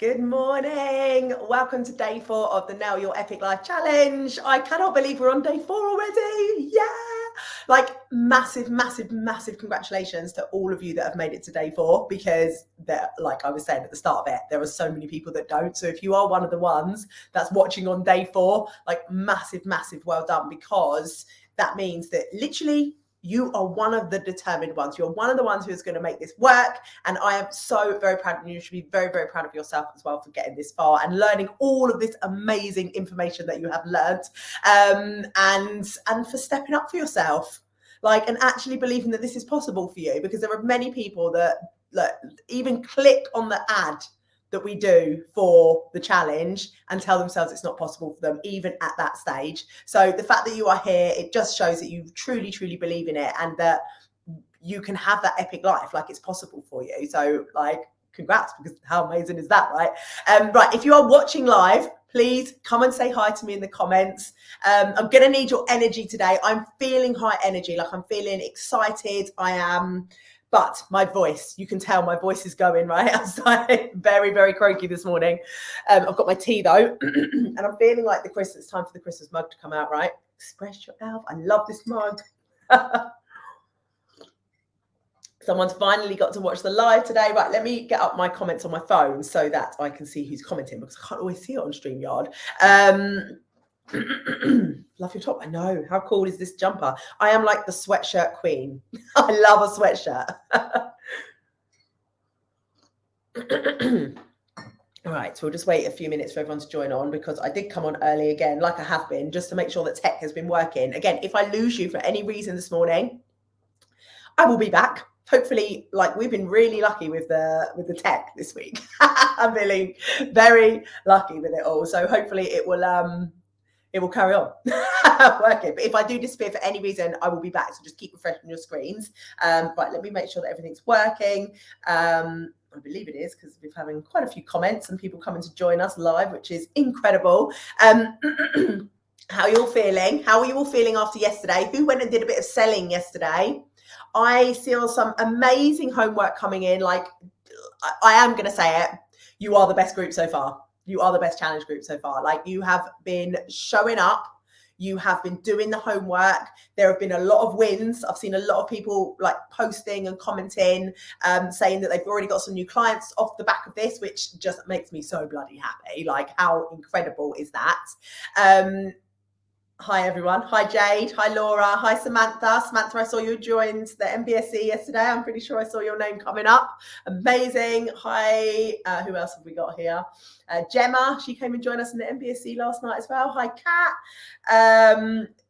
Good morning. Welcome to day 4 of the Nail Your Epic Life Challenge. I cannot believe we're on day 4 already. Yeah. Like massive congratulations to all of you that have made it to day 4, because like I was saying at the start of it, there are so many people that don't. So if you are one of the ones that's watching on day 4, like massive well done, because that means that literally you are one of the determined ones. You're one of the ones who's going to make this work. And I am so very proud of you. You should be very proud of yourself as well for getting this far and learning all of this amazing information that you have learnt, and for stepping up for yourself, like, and actually believing that this is possible for you, because there are many people that even click on the ad that we do for the challenge and tell themselves it's not possible for them, even at that stage. So the fact that you are here, it just shows that you truly believe in it, and that you can have that epic life, like it's possible for you. So like, congrats, because how amazing is that, right? Right, if you are watching live, please come and say hi to me in the comments. I'm gonna need your energy today. I'm feeling high energy, like I'm feeling excited. I am. But my voice, you can tell my voice is going, right? I'm like very croaky this morning. I've got my tea though, and I'm feeling like it's time for the Christmas mug to come out, right? Express your elf. I love this mug. Someone's finally got to watch the live today. Right, let me get up my comments on my phone so that I can see who's commenting, because I can't always see it on StreamYard. Love your top. I know. How cool is this jumper? I am like the sweatshirt queen. I love a sweatshirt. All right, so we'll just wait a few minutes for everyone to join on, because I did come on early again, like I have been, just to make sure that tech has been working. Again, if I lose you for any reason this morning, I will be back. Hopefully, like, we've been really lucky with the tech this week. I'm feeling very lucky with it all. So hopefully it will carry on working. But if I do disappear for any reason, I will be back. So just keep refreshing your screens. Right, let me make sure that everything's working. I believe it is, because we're having quite a few comments and people coming to join us live, which is incredible. How are you all feeling? How are you all feeling after yesterday? Who went and did a bit of selling yesterday? I saw some amazing homework coming in. Like, I am going to say it. You are the best group so far. You are the best challenge group so far. Like, you have been showing up. You have been doing the homework. There have been a lot of wins. I've seen a lot of people like posting and commenting, saying that they've already got some new clients off the back of this, which just makes me so bloody happy. Like, how incredible is that? Hi everyone. Hi Jade. Hi Laura. Hi Samantha. Samantha, I saw you joined the MBSE yesterday. I'm pretty sure I saw your name coming up. Amazing. Hi. Who else have we got here? Gemma. She came and joined us in the MBSE last night as well. Hi Kat.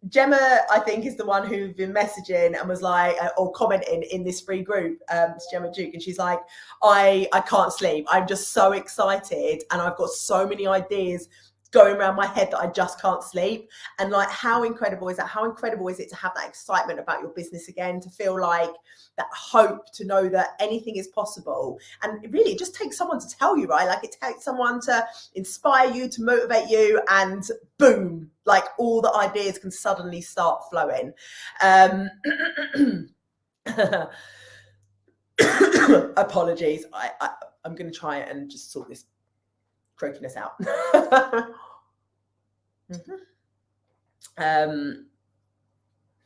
Gemma, I think, is the one who's been messaging and was like, or commenting in this free group. It's Gemma Duke, and she's like, I can't sleep. I'm just so excited, and I've got so many ideas going around my head that I just can't sleep. And like, how incredible is that? How incredible is it to have that excitement about your business again, to feel like that hope, to know that anything is possible? And really, it just takes someone to tell you, right? Like, it takes someone to inspire you, to motivate you, and boom, like, all the ideas can suddenly start flowing. Apologies. I'm going to try it and just sort this croakiness out.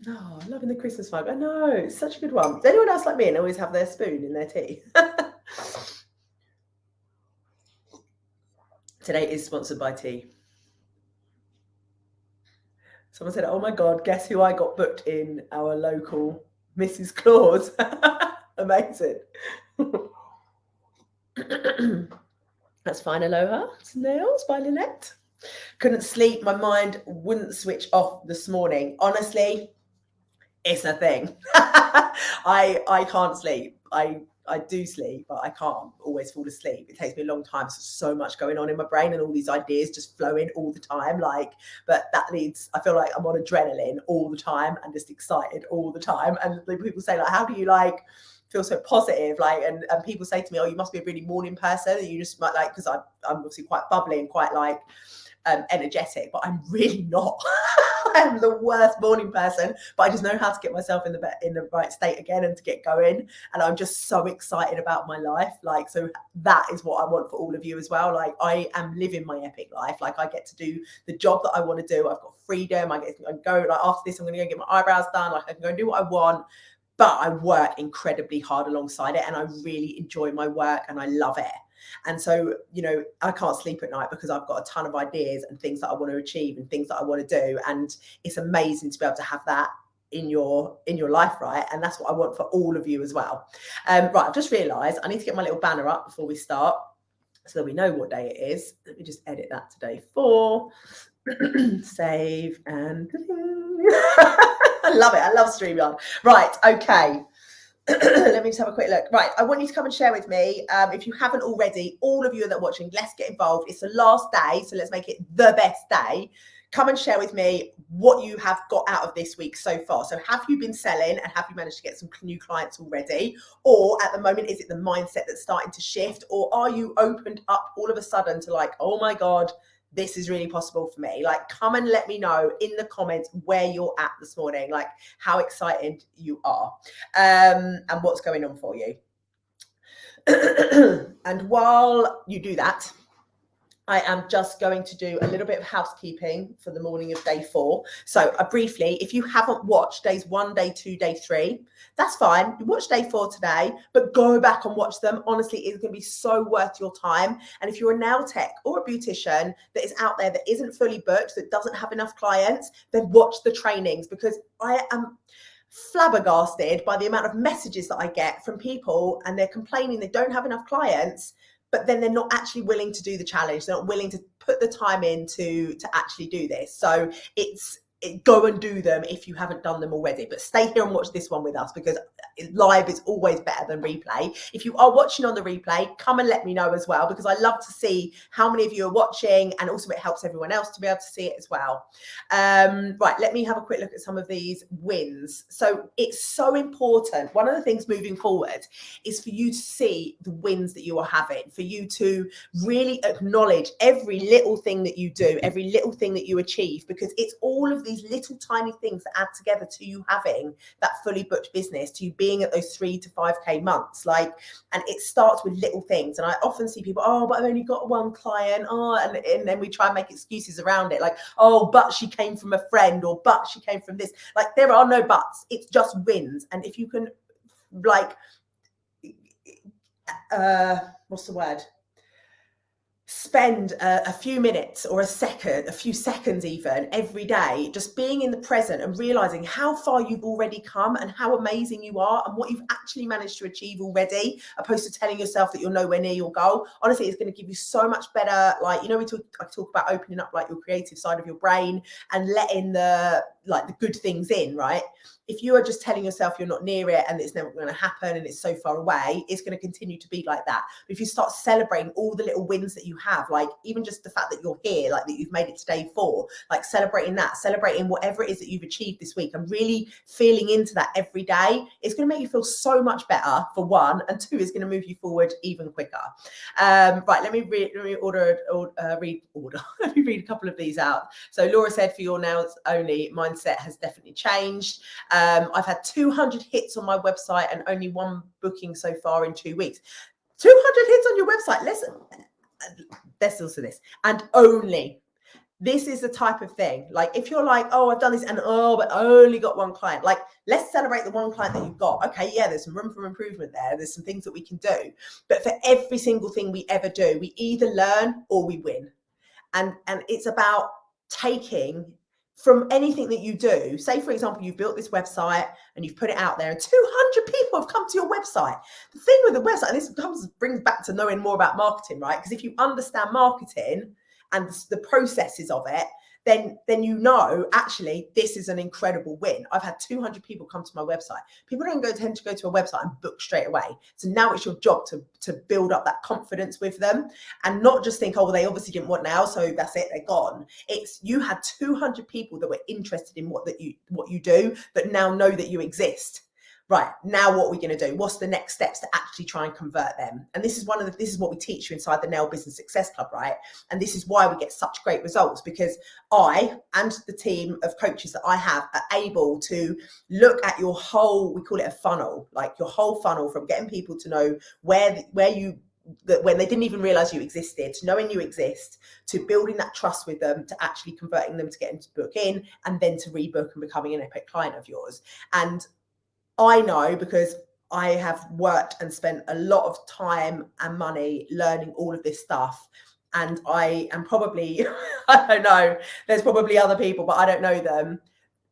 Oh, loving the Christmas vibe. I know, it's such a good one. Does anyone else like me and always have their spoon in their tea? Today is sponsored by tea. Someone said, oh my God, guess who I got booked in our local Mrs. Claus? Amazing. That's fine. Aloha. It's nails by Lynette. Couldn't sleep. My mind wouldn't switch off this morning. Honestly, it's a thing. I can't sleep. I do sleep, but I can't always fall asleep. It takes me a long time. There's so much going on in my brain and all these ideas just flowing all the time. Like, but that leads, I feel like I'm on adrenaline all the time and just excited all the time. And people say, like, how do you like feel so positive? Like, and people say to me, oh, you must be a really morning person. And you just might, like, because I'm obviously quite bubbly and quite like energetic, but I'm really not. I am the worst morning person, but I just know how to get myself in the right state again and to get going. And I'm just so excited about my life. Like, so that is what I want for all of you as well. Like, I am living my epic life. Like, I get to do the job that I want to do. I've got freedom. I can go, like, after this, I'm going to go get my eyebrows done. Like, I can go and do what I want. But I work incredibly hard alongside it, and I really enjoy my work and I love it. And so, you know, I can't sleep at night because I've got a ton of ideas and things that I want to achieve and things that I want to do. And it's amazing to be able to have that in your life, right? And that's what I want for all of you as well. Right, I've just realized I need to get my little banner up before we start so that we know what day it is. Let me just edit that to day 4. Save and I love it. I love StreamYard. Right, okay. Let me just have a quick look. Right, I want you to come and share with me. If you haven't already, all of you that are watching, let's get involved. It's the last day, so let's make it the best day. Come and share with me what you have got out of this week so far. So have you been selling and have you managed to get some new clients already? Or at the moment, is it the mindset that's starting to shift? Or are you opened up all of a sudden to like, oh my God, this is really possible for me? Like, come and let me know in the comments where you're at this morning, like how excited you are, and what's going on for you. And while you do that, I am just going to do a little bit of housekeeping for the morning of day 4. So briefly, if you haven't watched days 1, day 2, day 3, that's fine. You watch day 4 today, but go back and watch them. Honestly, it's going to be so worth your time. And if you're a nail tech or a beautician that is out there that isn't fully booked, that doesn't have enough clients, then watch the trainings, because I am flabbergasted by the amount of messages that I get from people and they're complaining they don't have enough clients, but then they're not actually willing to do the challenge. They're not willing to put the time in to actually do this. So go and do them if you haven't done them already, but stay here and watch this one with us, because live is always better than replay. If you are watching on the replay, come and let me know as well, because I love to see how many of you are watching, and also it helps everyone else to be able to see it as well. Right, let me have a quick look at some of these wins. So it's so important. One of the things moving forward is for you to see the wins that you are having, for you to really acknowledge every little thing that you do, every little thing that you achieve, because it's all of these little tiny things that add together to you having that fully booked business, to you being at those 3 to 5k months. Like, and it starts with little things. And I often see people, oh, but I've only got one client. Oh, and then we try and make excuses around it, like, oh, but she came from a friend, or but she came from this. Like, there are no buts. It's just wins. And if you can, like, what's the word? Spend a few minutes or a few seconds even every day just being in the present and realizing how far you've already come and how amazing you are and what you've actually managed to achieve already, opposed to telling yourself that you're nowhere near your goal. Honestly, it's going to give you so much better, like, you know, I talk about opening up like your creative side of your brain and letting the good things in, right? If you are just telling yourself you're not near it and it's never going to happen and it's so far away, it's going to continue to be like that. But if you start celebrating all the little wins that you have, like even just the fact that you're here, like that you've made it to day 4, like celebrating that, celebrating whatever it is that you've achieved this week and really feeling into that every day, it's going to make you feel so much better, for one, and 2, it's going to move you forward even quicker. Right, let me read let me read a couple of these out. So Laura said, for your nails only, mindset has definitely changed. I've had 200 hits on my website and only 1 booking so far in 2 weeks. 200 hits on your website. Let's also this. And only. This is the type of thing. Like, if you're like, oh, I've done this and but I only got 1 client. Like, let's celebrate the 1 client that you've got. Okay, yeah, there's some room for improvement there. There's some things that we can do. But for every single thing we ever do, we either learn or we win. And it's about taking from anything that you do. Say, for example, you've built this website and you've put it out there and 200 people have come to your website. The thing with the website, and this brings back to knowing more about marketing, right? Because if you understand marketing and the processes of it, then you know, actually, this is an incredible win. I've had 200 people come to my website. People don't tend to go to a website and book straight away. So now it's your job to build up that confidence with them and not just think, oh, well, they obviously didn't want now, so that's it, they're gone. It's you had 200 people that were interested in what you do, that now know that you exist. right, now what are we going to do? What's the next steps to actually try and convert them? And this is this is what we teach you inside the Nail Business Success Club, right? And this is why we get such great results, because I and the team of coaches that I have are able to look at your whole, we call it a funnel, like your whole funnel, from getting people to know when they didn't even realize you existed, to knowing you exist, to building that trust with them, to actually converting them to getting to book in, and then to rebook and becoming an epic client of yours. And I know, because I have worked and spent a lot of time and money learning all of this stuff. And I am probably, I don't know, there's probably other people, but I don't know them,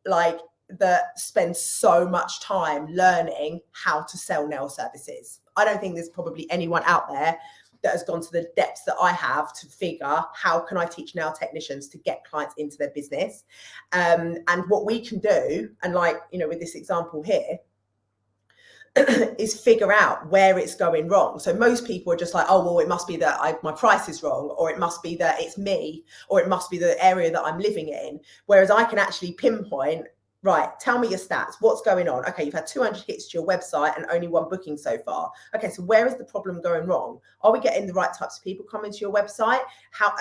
like, that spend so much time learning how to sell nail services. I don't think there's probably anyone out there that has gone to the depths that I have to figure, how can I teach nail technicians to get clients into their business? And what we can do, and like, you know, with this example here, is figure out where it's going wrong. So most people are just like, oh, well, it must be that my price is wrong, or it must be that it's me, or it must be the area that I'm living in. Whereas I can actually pinpoint, right, tell me your stats. What's going on? Okay, you've had 200 hits to your website and only 1 booking so far. Okay, so where is the problem going wrong? Are we getting the right types of people coming to your website?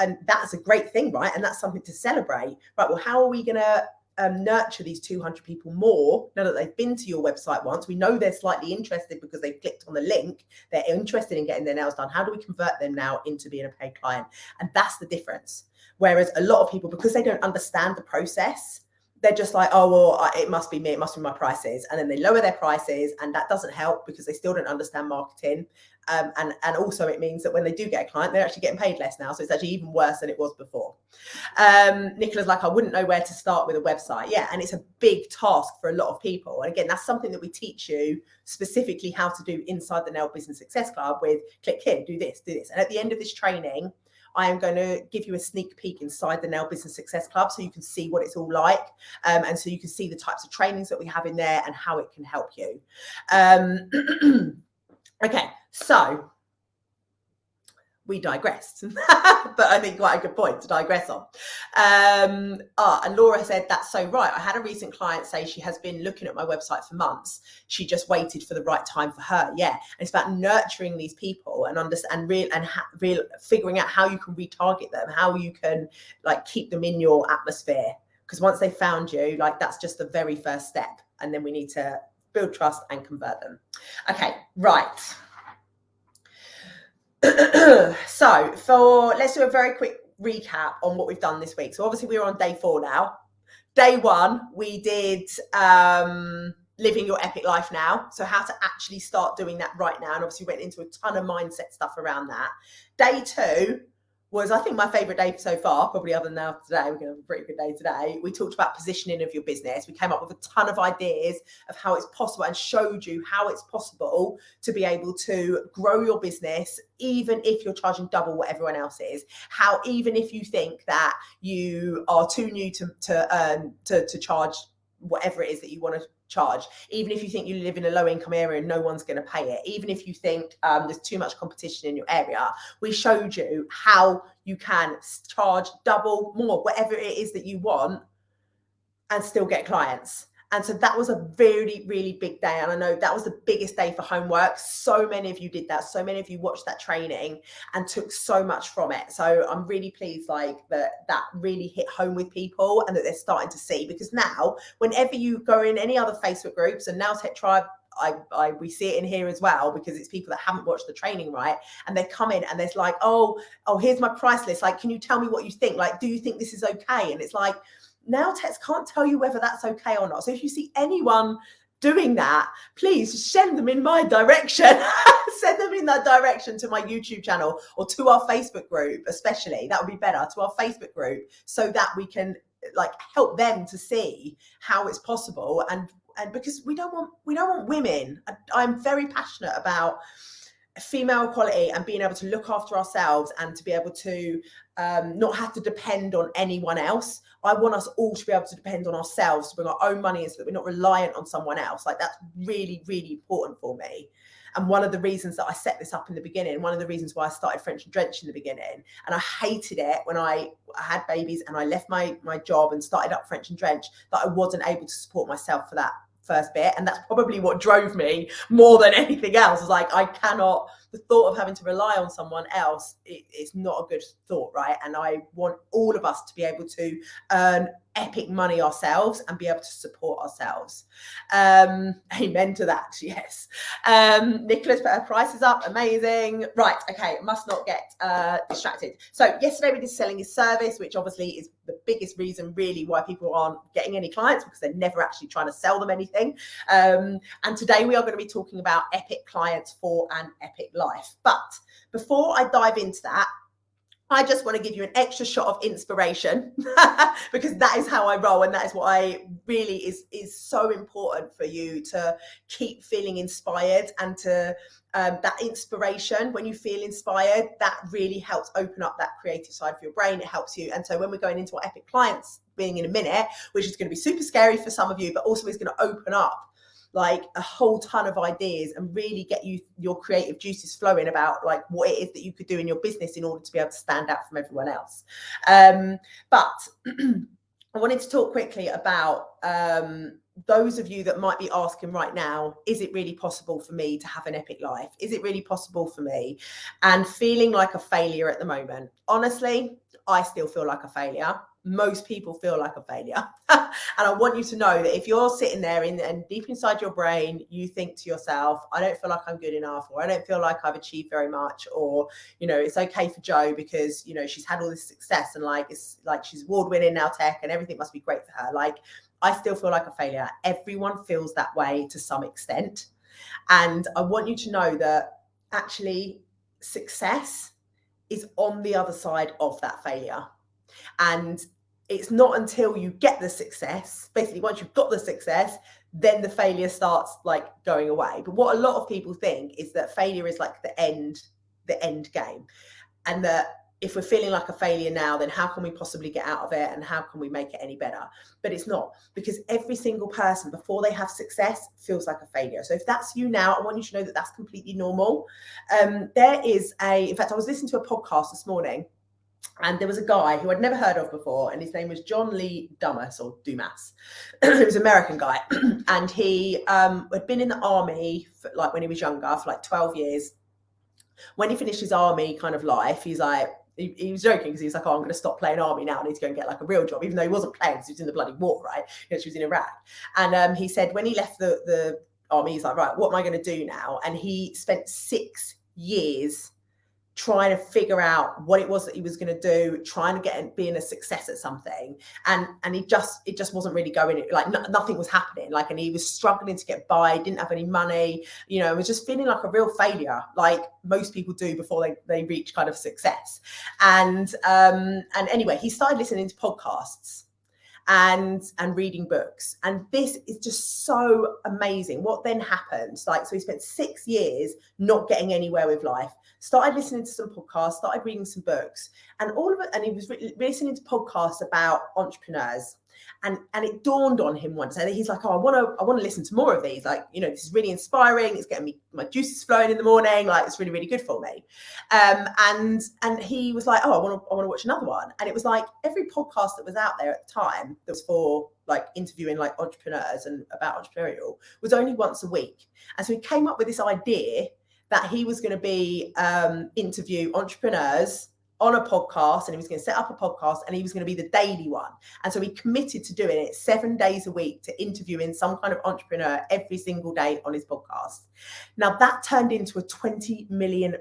And that's a great thing, right? And that's something to celebrate. Right, well, how are we going to nurture these 200 people more now that they've been to your website once? We know they're slightly interested because they've clicked on the link. They're interested in getting their nails done. How do we convert them now into being a paid client? And that's the difference. Whereas a lot of people, because they don't understand the process, they're just like, oh, well, it must be me, it must be my prices. And then they lower their prices, and that doesn't help because they still don't understand marketing. And also it means that when they do get a client, they're actually getting paid less now. So it's actually even worse than it was before. Nicola's like, I wouldn't know where to start with a website. Yeah, and it's a big task for a lot of people. And again, that's something that we teach you specifically how to do inside the Nail Business Success Club with click here, do this, do this. And at the end of this training, I am going to give you a sneak peek inside the Nail Business Success Club so you can see what it's all like. And so you can see the types of trainings that we have in there and how it can help you. Okay, so we digressed, but I think quite a good point to digress on. And Laura said, that's so right. I had a recent client say she has been looking at my website for months. She just waited for the right time for her. Yeah, and it's about nurturing these people and figuring out how you can retarget them, how you can like keep them in your atmosphere. Because once they found you, like that's just the very first step, and then we need to build trust and convert them. Okay, right. So let's do a very quick recap on what we've done this week. So obviously we're on day 4 now. Day 1, we did living your epic life now. So how to actually start doing that right now. And obviously went into a ton of mindset stuff around that. Day 2 was, I think, my favorite day so far, probably other than now today. We're going to have a pretty good day today. We talked about positioning of your business. We came up with a ton of ideas of how it's possible and showed you how it's possible to be able to grow your business, even if you're charging double what everyone else is. How, even if you think that you are too new to charge whatever it is that you want to charge, even if you think you live in a low income area and no one's going to pay it, even if you think there's too much competition in your area, we showed you how you can charge double, more, whatever it is that you want, and still get clients. And so that was a really, really big day. And I know that was the biggest day for homework. So many of you did that. So many of you watched that training and took so much from it. So I'm really pleased like that really hit home with people and that they're starting to see, because now whenever you go in any other Facebook groups, and Nail Tech Tribe, we see it in here as well, because it's people that haven't watched the training, right? And they come in and there's like, oh, here's my price list. Like, can you tell me what you think? Like, do you think this is okay? And it's like, Nail Techs can't tell you whether that's okay or not. So if you see anyone doing that, please send them in my direction. Send them in that direction to my YouTube channel or to our Facebook group, especially. That would be better, to our Facebook group, so that we can like help them to see how it's possible. And because we don't want women. I'm very passionate about female equality and being able to look after ourselves and to be able to not have to depend on anyone else. I want us all to be able to depend on ourselves, to bring our own money in so that we're not reliant on someone else. Like, that's really, really important for me. And one of the reasons that I set this up in the beginning, one of the reasons why I started French and Drench in the beginning, and I hated it when I had babies and I left my job and started up French and Drench, that I wasn't able to support myself for that first bit. And that's probably what drove me more than anything else. It's like, the thought of having to rely on someone else, it's not a good thought, right? And I want all of us to be able to earn epic money ourselves and be able to support ourselves. Amen to that. Yes. Nicholas put her prices up. Amazing. Right. Okay. Must not get distracted. So yesterday we did selling his service, which obviously is the biggest reason really why people aren't getting any clients, because they're never actually trying to sell them anything. And today we are going to be talking about epic clients for an epic life. But before I dive into that, I just want to give you an extra shot of inspiration because that is how I roll, and that is what I really is so important for you to keep feeling inspired, and to that inspiration, when you feel inspired, that really helps open up that creative side of your brain. It helps you. And so when we're going into our epic clients being in a minute, which is going to be super scary for some of you, but also is going to open up like a whole ton of ideas and really get your creative juices flowing about like what it is that you could do in your business in order to be able to stand out from everyone else. But I wanted to talk quickly about those of you that might be asking right now, is it really possible for me to have an epic life? Is it really possible for me? And feeling like a failure at the moment. Honestly, I still feel like a failure. Most people feel like a failure. And I want you to know that if you're sitting there and deep inside your brain, you think to yourself, I don't feel like I'm good enough, or I don't feel like I've achieved very much, or, you know, it's okay for Jo because, you know, she's had all this success and like, it's like she's award winning now tech and everything must be great for her. Like, I still feel like a failure. Everyone feels that way to some extent. And I want you to know that actually success is on the other side of that failure. And it's not until you get the success, basically once you've got the success, then the failure starts like going away. But what a lot of people think is that failure is like the end game. And that if we're feeling like a failure now, then how can we possibly get out of it? And how can we make it any better? But it's not, because every single person before they have success feels like a failure. So if that's you now, I want you to know that that's completely normal. In fact, I was listening to a podcast this morning, and there was a guy who I'd never heard of before, and his name was Lee Dumas or Dumas. He was an American guy, and he had been in the army for, like when he was younger, for like 12 years. When he finished his army kind of life, he's like, he was joking because he was like, oh, I'm going to stop playing army now. I need to go and get like a real job, even though he wasn't playing because he was in the bloody war, right? Because he was in Iraq. And he said when he left the army, he's like, right, what am I going to do now? And he spent 6 years trying to figure out what it was that he was going to do, trying to being a success at something. And it just wasn't really going, like nothing was happening. Like, and he was struggling to get by, didn't have any money, you know, was just feeling like a real failure, like most people do before they reach kind of success. And anyway, he started listening to podcasts and reading books. And this is just so amazing. What then happens? Like, so he spent 6 years not getting anywhere with life, started listening to some podcasts, started reading some books, and all of it. And he was listening to podcasts about entrepreneurs. And it dawned on him one day that he's like, oh, I want to listen to more of these. Like, you know, this is really inspiring. It's getting me my juices flowing in the morning. Like, it's really, really good for me. And he was like, oh, I want to watch another one. And it was like every podcast that was out there at the time that was for like interviewing like entrepreneurs and about entrepreneurial was only once a week. And so he came up with this idea that he was going to be interview entrepreneurs on a podcast, and he was going to set up a podcast, and he was going to be the daily one. And so he committed to doing it 7 days a week, to interviewing some kind of entrepreneur every single day on his podcast. Now that turned into a $20 million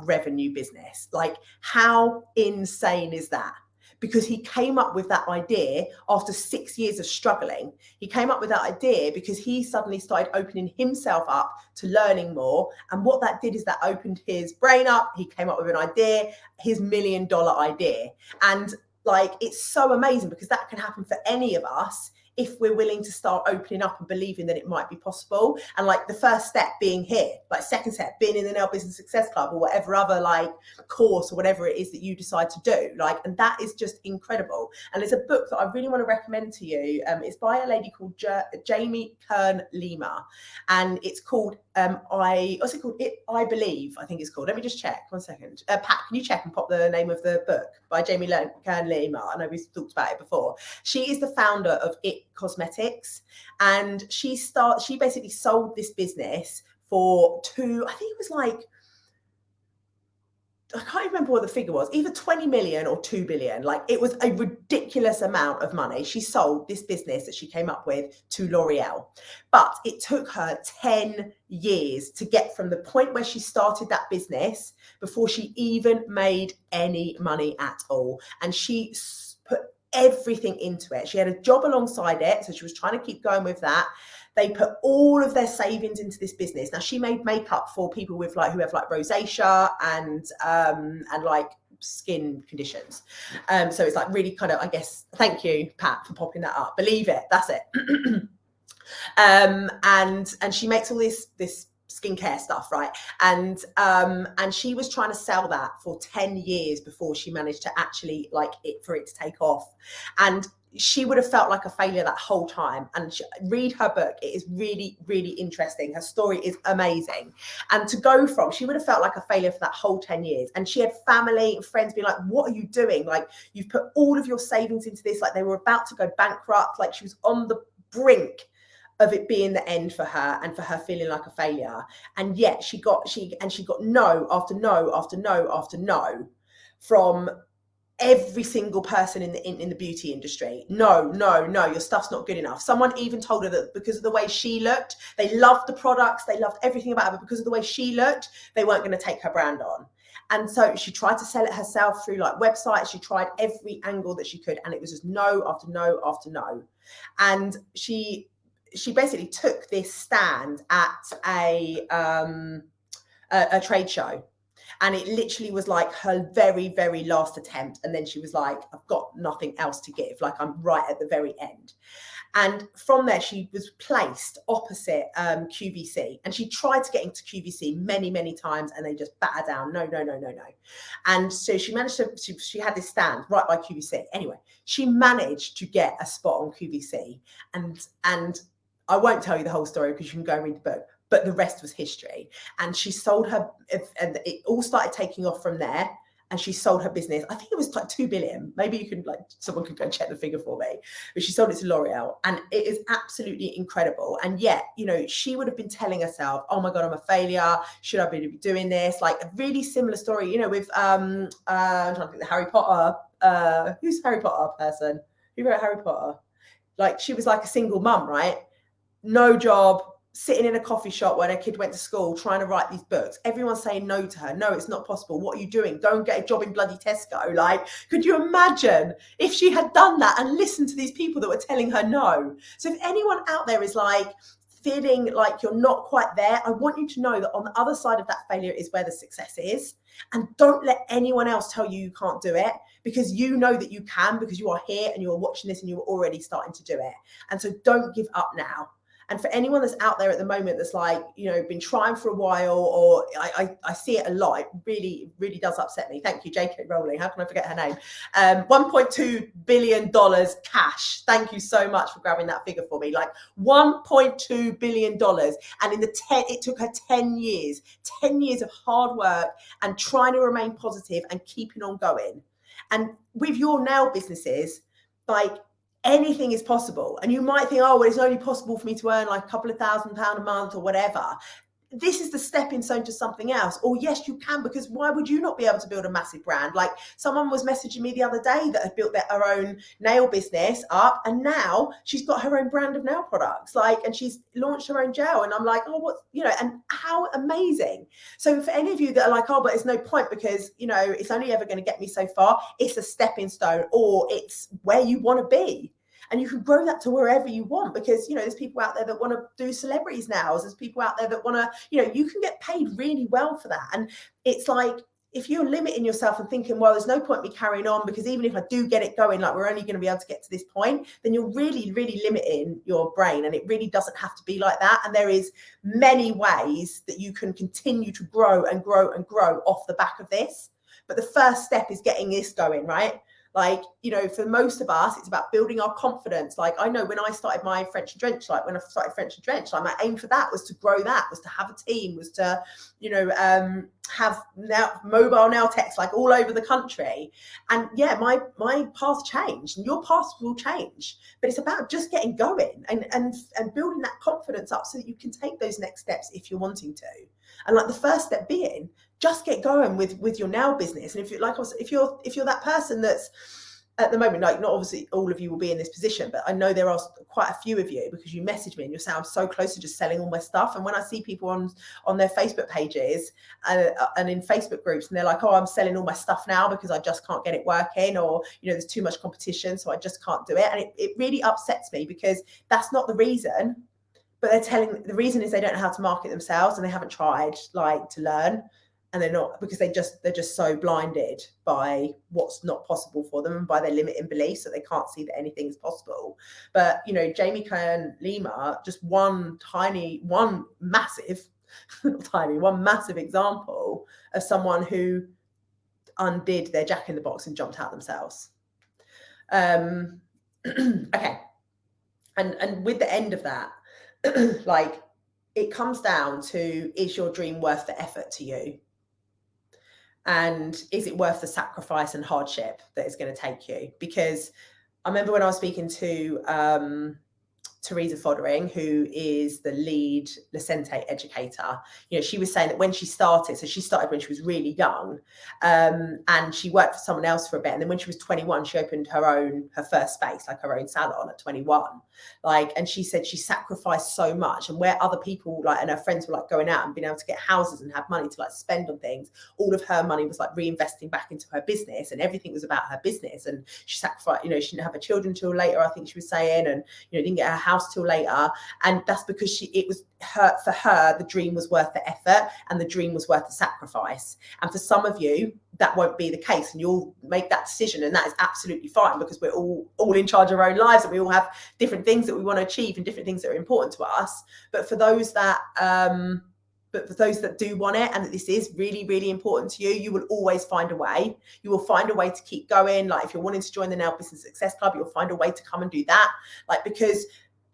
revenue business. Like, how insane is that? Because he came up with that idea after 6 years of struggling. He came up with that idea because he suddenly started opening himself up to learning more. And what that did is that opened his brain up. He came up with an idea, his $1 million idea. And like, it's so amazing because that can happen for any of us if we're willing to start opening up and believing that it might be possible. And like the first step being here, like second step being in the Nail Business Success Club or whatever other like course or whatever it is that you decide to do. Like, and that is just incredible. And it's a book that I really want to recommend to you. It's by a lady called Jamie Kern Lima, and it's called I Believe, I think it's called. Let me just check 1 second. Pat, can you check and pop the name of the book by Jamie Kern Lima? I know we've talked about it before. She is the founder of cosmetics, and she basically sold this business for I think it was like, I can't remember what the figure was, either 20 million or 2 billion. Like, it was a ridiculous amount of money. She sold this business that she came up with to L'Oreal. But it took her 10 years to get from the point where she started that business before she even made any money at all. And she put everything into it. She had a job alongside it, so she was trying to keep going with that. They put all of their savings into this business. Now, she made makeup for people with who have like rosacea and like skin conditions. So it's like really kind of, I guess, thank you, Pat, for popping that up. Believe it, that's it. And she makes all this skincare stuff, right? And she was trying to sell that for 10 years before she managed to actually for it to take off. And she would have felt like a failure that whole time. And read her book. It is really, really interesting. Her story is amazing. And to go from, she would have felt like a failure for that whole 10 years. And she had family and friends being like, what are you doing? Like, you've put all of your savings into this. Like, they were about to go bankrupt. Like, she was on the brink of it being the end for her and for her feeling like a failure. And yet she got no after no after no after no from every single person in the beauty industry. No, your stuff's not good enough. Someone even told her that because of the way she looked, they loved the products, they loved everything about her, but because of the way she looked, they weren't going to take her brand on. And so she tried to sell it herself through like websites. She tried every angle that she could, and it was just no after no after no. And she basically took this stand at a trade show. And it literally was like her very, very last attempt. And then she was like, I've got nothing else to give. Like, I'm right at the very end. And from there, she was placed opposite QVC. And she tried to get into QVC many, many times, and they just batter down. No. And so she managed to, she had this stand right by QVC. Anyway, she managed to get a spot on QVC. And I won't tell you the whole story because you can go and read the book. But the rest was history. And she sold her, and it all started taking off from there. And she sold her business. I think it was like 2 billion. Maybe you can, someone could go check the figure for me. But she sold it to L'Oreal. And it is absolutely incredible. And yet, she would have been telling herself, oh my God, I'm a failure. Should I be doing this? Like, a really similar story, with, I'm trying to think, the Harry Potter. Who's Harry Potter person? Who wrote Harry Potter? Like, she was like a single mum, right? No job, sitting in a coffee shop where their kid went to school trying to write these books. Everyone's saying no to her. No, it's not possible. What are you doing? Go and get a job in bloody Tesco. Like, could you imagine if she had done that and listened to these people that were telling her no? So if anyone out there is like feeling like you're not quite there, I want you to know that on the other side of that failure is where the success is. And don't let anyone else tell you can't do it, because you know that you can, because you are here and you're watching this and you're already starting to do it. And so don't give up now. And for anyone that's out there at the moment that's like, been trying for a while, or I see it a lot, it really, really does upset me. Thank you, J.K. Rowling. How can I forget her name? $1.2 billion cash. Thank you so much for grabbing that figure for me. Like $1.2 billion. And it took her 10 years of hard work and trying to remain positive and keeping on going. And with your nail businesses, like, anything is possible. And you might think, oh, well, it's only possible for me to earn like a couple of £1,000 a month or whatever. This is the stepping stone to something else. Or yes, you can, because why would you not be able to build a massive brand? Like, someone was messaging me the other day that had built her own nail business up, and now she's got her own brand of nail products, and she's launched her own gel. And I'm like, oh, and how amazing. So for any of you that are like, oh, but it's no point because, it's only ever going to get me so far, it's a stepping stone, or it's where you want to be. And you can grow that to wherever you want, because, there's people out there that want to do celebrities now. There's people out there that want to, you can get paid really well for that. And it's like, if you're limiting yourself and thinking, well, there's no point me carrying on, because even if I do get it going, like, we're only going to be able to get to this point, then you're really, really limiting your brain. And it really doesn't have to be like that. And there is many ways that you can continue to grow and grow and grow off the back of this. But the first step is getting this going, right? Like, you know, for most of us, it's about building our confidence. Like, I know when I started my French and Drench, like when I started French and Drench, like my aim for that was to grow that, was to have a team, was to, you know, have now mobile nail techs like all over the country. And yeah, my path changed, and your path will change, but it's about just getting going and building that confidence up so that you can take those next steps if you're wanting to. And like the first step being, just get going with your nail business. And if you like, if you're that person that's at the moment, like, not obviously all of you will be in this position, but I know there are quite a few of you, because you message me and you say, I'm so close to just selling all my stuff. And when I see people on their Facebook pages and in Facebook groups, and they're like, oh, I'm selling all my stuff now because I just can't get it working, or, you know, there's too much competition, so I just can't do it. And it really upsets me, because that's not the reason. But the reason is they don't know how to market themselves, and they haven't tried like to learn, and they're not, because they're just so blinded by what's not possible for them and by their limiting beliefs that they can't see that anything's possible. But, you know, Jamie Kern Lima, just one massive example of someone who undid their Jack in the Box and jumped out themselves. Okay. And with the end of that, like, it comes down to, is your dream worth the effort to you? And is it worth the sacrifice and hardship that it's going to take you? Because I remember when I was speaking to Teresa Foddering, who is the lead Lucente educator, you know, she was saying that when she started, so she started when she was really young, and she worked for someone else for a bit. And then when she was 21, she opened her first space, like her own salon at 21. Like, and she said she sacrificed so much, and where other people, like, and her friends were like going out and being able to get houses and have money to like spend on things, all of her money was like reinvesting back into her business, and everything was about her business. And she sacrificed, you know, she didn't have her children till later, I think she was saying, and, you know, didn't get her house till later. And that's because for her, the dream was worth the effort, and the dream was worth the sacrifice. And for some of you, that won't be the case, and you'll make that decision, and that is absolutely fine, because we're all in charge of our own lives, and we all have different things that we want to achieve and different things that are important to us. But for those that do want it, and that this is really, really important to you, you will always find a way. You will find a way to keep going. Like, if you're wanting to join the Nail Business Success Club, you'll find a way to come and do that. Like, because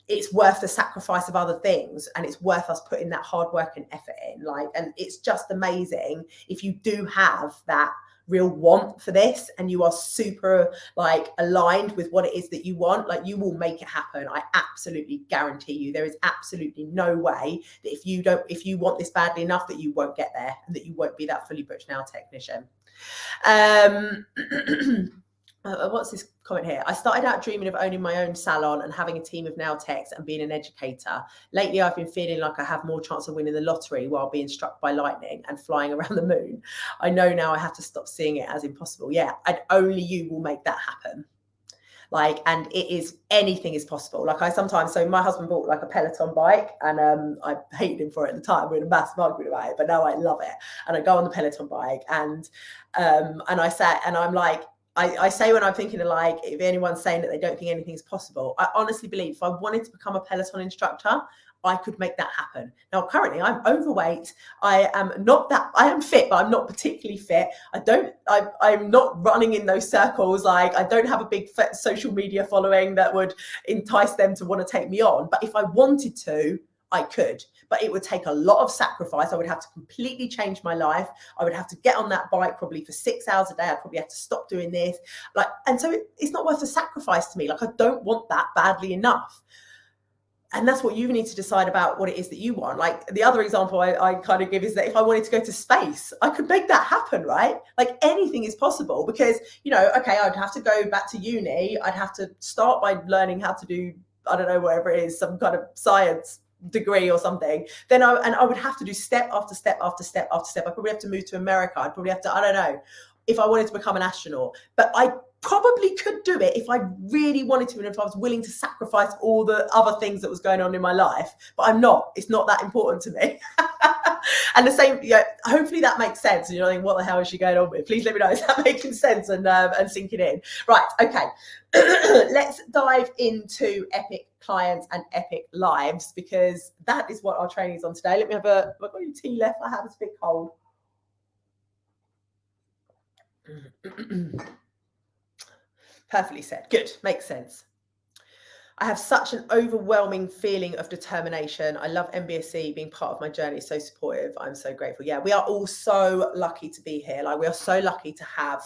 it's worth the sacrifice of other things, and it's worth us putting that hard work and effort in. Like, and it's just amazing if you do have that real want for this, and you are super like aligned with what it is that you want, like, you will make it happen. I absolutely guarantee you. There is absolutely no way that if you want this badly enough, that you won't get there, and that you won't be that fully booked nail technician. What's this comment here? I started out dreaming of owning my own salon and having a team of nail techs and being an educator. Lately, I've been feeling like I have more chance of winning the lottery while being struck by lightning and flying around the moon. I know now I have to stop seeing it as impossible. Yeah, and only you will make that happen. Like, and anything is possible. Like, so my husband bought like a Peloton bike, and I hated him for it at the time. We had a massive argument about it, but now I love it. And I go on the Peloton bike, and I sat, and I'm like, I say, when I'm thinking of, like, if anyone's saying that they don't think anything's possible, I honestly believe if I wanted to become a Peloton instructor, I could make that happen. Now, currently, I'm overweight. I am fit, but I'm not particularly fit. I'm not running in those circles. Like, I don't have a big social media following that would entice them to want to take me on. But if I wanted to, I could, but it would take a lot of sacrifice. I would have to completely change my life. I would have to get on that bike probably for 6 hours a day. I'd probably have to stop doing this. Like, and so it's not worth the sacrifice to me. Like, I don't want that badly enough. And that's what you need to decide about, what it is that you want. Like, the other example I kind of give is that if I wanted to go to space, I could make that happen, right? Like, anything is possible, because, you know, okay, I'd have to go back to uni. I'd have to start by learning how to do, I don't know, whatever it is, some kind of science degree or something. Then I would have to do step after step after step after step. I probably have to move to America. I'd probably have to, I don't know, if I wanted to become an astronaut. But I probably could do it if I really wanted to, and if I was willing to sacrifice all the other things that was going on in my life. But I'm not. It's not that important to me. And the same, yeah, hopefully that makes sense. And you're thinking, what the hell is she going on with? Please let me know, is that making sense and sinking in? Right, okay. Let's dive into epic clients and epic lives, because that is what our training is on today. Let me have I've got any tea left. I have, it's a bit cold. Perfectly said. Good. Makes sense. I have such an overwhelming feeling of determination. I love MBSC, being part of my journey, so supportive. I'm so grateful. Yeah, we are all so lucky to be here. Like, we are so lucky to have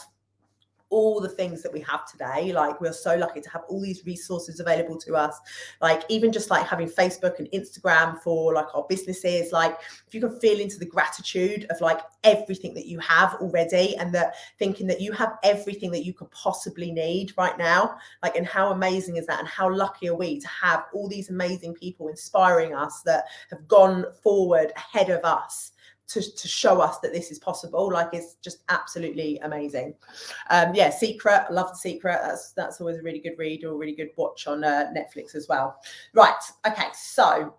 all the things that we have today. Like, we're so lucky to have all these resources available to us. Like, even just like having Facebook and Instagram for like our businesses, like if you can feel into the gratitude of like everything that you have already, and that thinking that you have everything that you could possibly need right now, like, and how amazing is that, and how lucky are we to have all these amazing people inspiring us that have gone forward ahead of us to show us that this is possible. Like, it's just absolutely amazing. Yeah, Secret, I love The Secret. That's always a really good read, or a really good watch on Netflix as well. Right, okay, so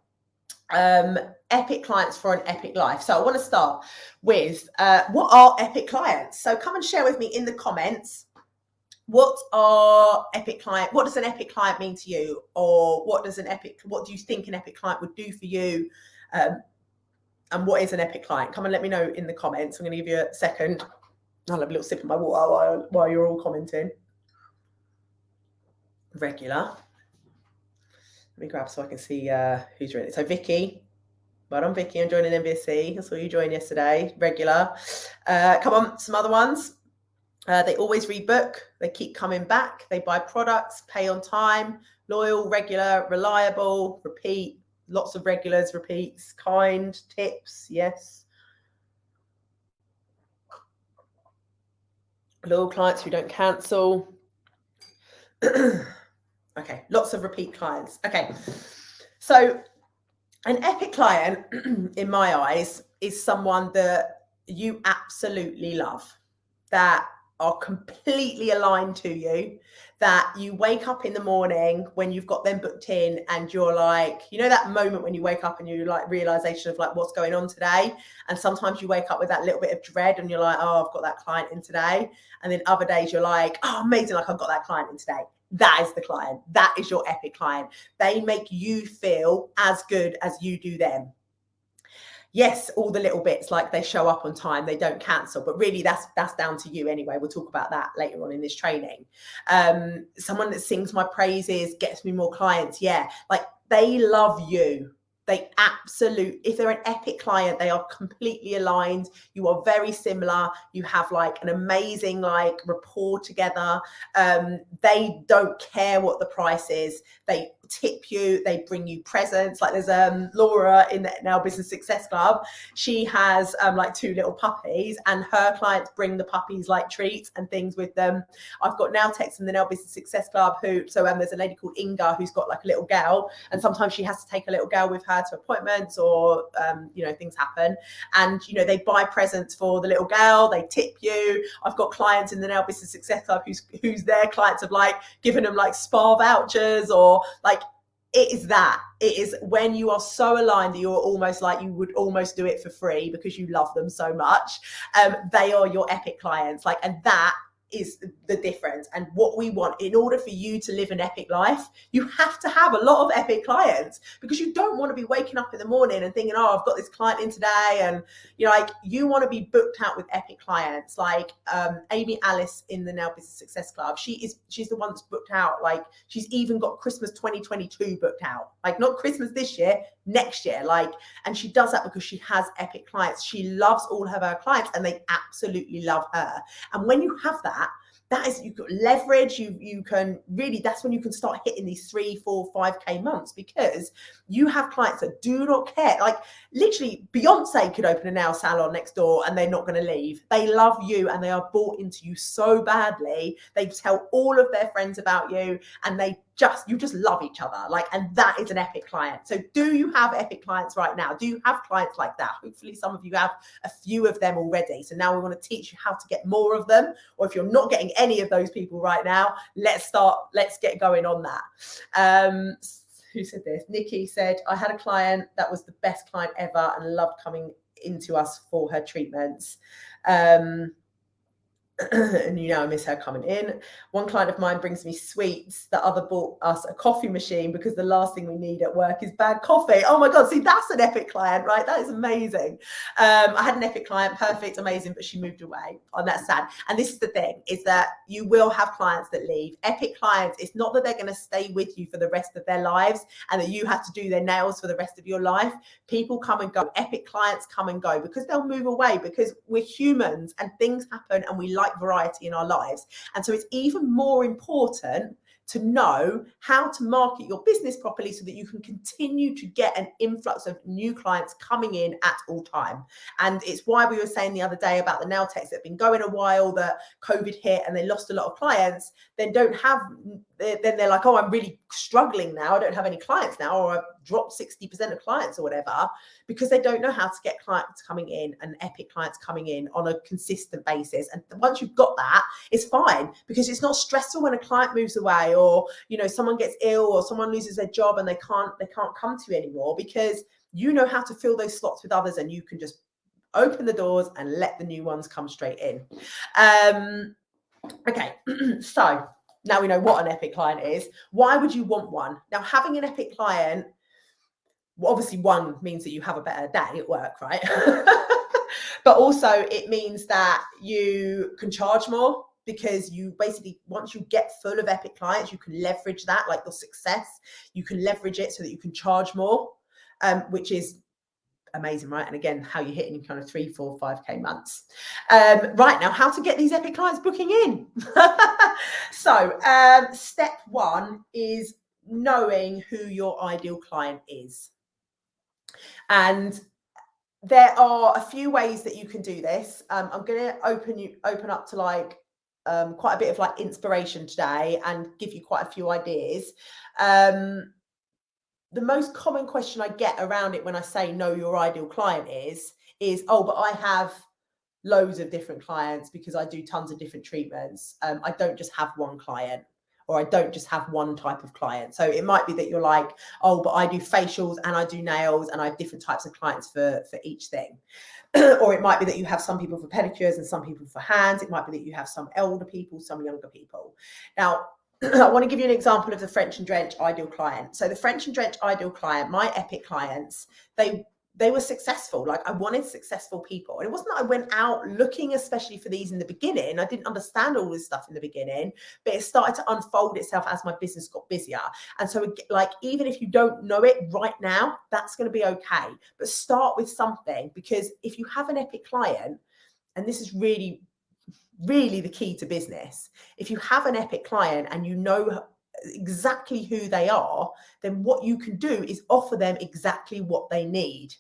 epic clients for an epic life. So I want to start with what are epic clients? So come and share with me in the comments, what does an epic client mean to you? Or what do you think an epic client would do for you? And what is an epic client? Come and let me know in the comments. I'm going to give you a second. I'll have a little sip of my water while you're all commenting. Regular. Let me grab so I can see who's ready. So Vicky, well done, Vicky, on joining MBSC. I saw you join yesterday. Regular. Come on, some other ones. They always rebook. They keep coming back. They buy products, pay on time, loyal, regular, reliable, repeat. Lots of regulars, repeats, kind, tips, yes. Loyal clients who don't cancel. Okay, lots of repeat clients. Okay, so an epic client, in my eyes, is someone that you absolutely love, that are completely aligned to you, that you wake up in the morning when you've got them booked in and you're like, you know, that moment when you wake up and you like realization of like what's going on today. And sometimes you wake up with that little bit of dread and you're like, oh, I've got that client in today. And then other days you're like, oh, amazing, like I've got that client in today. That is the client. That is your epic client. They make you feel as good as you do them. Yes, all the little bits, like they show up on time, they don't cancel, but really that's down to you anyway. We'll talk about that later on in this training. Someone that sings my praises, gets me more clients. Yeah, like they love you. If they're an epic client, they are completely aligned. You are very similar. You have like an amazing like rapport together. They don't care what the price is. They tip you, they bring you presents. Like there's Laura in the Now Business Success Club. She has like 2 little puppies, and her clients bring the puppies like treats and things with them. I've got Now Techs in the Now Business Success Club there's a lady called Inga who's got like a little girl, and sometimes she has to take a little girl with her to appointments, or things happen, and they buy presents for the little girl, they tip you. I've got clients in the Now Business Success Club who's their clients have like given them like spa vouchers, or like it is when you are so aligned that you're almost like you would almost do it for free because you love them so much. They are your epic clients, like, and that is the difference. And what we want, in order for you to live an epic life, you have to have a lot of epic clients, because you don't want to be waking up in the morning and thinking, oh, I've got this client in today, and you want to be booked out with epic clients. Like Amy Alice in the Now Business Success Club, she's the one that's booked out, like she's even got Christmas 2022 booked out, like not Christmas this year, next year, like, and she does that because she has epic clients. She loves all of her clients and they absolutely love her. And when you have that is, you've got leverage. You can really, that's when you can start hitting these 3, 4, 5K months, because you have clients that do not care. Like literally Beyonce could open a nail salon next door and they're not going to leave. They love you and they are bought into you so badly. They tell all of their friends about you, and you just love each other. Like, and that is an epic client. So do you have epic clients right now? Do you have clients like that? Hopefully some of you have a few of them already. So now we want to teach you how to get more of them. Or if you're not getting any of those people right now, let's get going on that. Who said this? Nikki said, I had a client that was the best client ever and loved coming into us for her treatments. And I miss her coming in. One client of mine brings me sweets. The other bought us a coffee machine because the last thing we need at work is bad coffee. Oh my God, see, that's an epic client, right? That is amazing. I had an epic client, perfect, amazing, but she moved away. Oh, that's sad. And this is the thing, is that you will have clients that leave. Epic clients, it's not that they're going to stay with you for the rest of their lives and that you have to do their nails for the rest of your life. People come and go. Epic clients come and go because they'll move away, because we're humans and things happen and we like variety in our lives. And so it's even more important to know how to market your business properly so that you can continue to get an influx of new clients coming in at all time. And it's why we were saying the other day about the nail techs that have been going a while, that COVID hit and they lost a lot of clients, then they're like, oh, I'm really struggling now. I don't have any clients now, or I've dropped 60% of clients or whatever, because they don't know how to get clients coming in and epic clients coming in on a consistent basis. And once you've got that, it's fine, because it's not stressful when a client moves away, or someone gets ill, or someone loses their job and they can't come to you anymore, because you know how to fill those slots with others, and you can just open the doors and let the new ones come straight in. Okay, so now we know what an epic client is. Why would you want one? Now, having an epic client, obviously, one means that you have a better day at work, right? But also it means that you can charge more, because you basically, once you get full of epic clients, you can leverage that, like your success, you can leverage it so that you can charge more, which is amazing, right? And again, how you're hitting kind of 3, 4, 5K months. Right, now, how to get these epic clients booking in. So step one is knowing who your ideal client is. And there are a few ways that you can do this. I'm going to open up to like quite a bit of like inspiration today and give you quite a few ideas. The most common question I get around it when I say know your ideal client is, oh, but I have loads of different clients because I do tons of different treatments. I don't just have one client, or I don't just have one type of client. So it might be that you're like, oh, but I do facials and I do nails and I have different types of clients for each thing. Or it might be that you have some people for pedicures and some people for hands. It might be that you have some elder people, some younger people. Now, I want to give you an example of the French and Drench ideal client. So the French and Drench ideal client, my epic clients, they were successful. Like, I wanted successful people. And it wasn't that I went out looking especially for these in the beginning. I didn't understand all this stuff in the beginning, but it started to unfold itself as my business got busier. And so, like, even if you don't know it right now, that's going to be okay. But start with something, because if you have an epic client, and this is really, really the key to business, if you have an epic client and you know exactly who they are, then what you can do is offer them exactly what they need.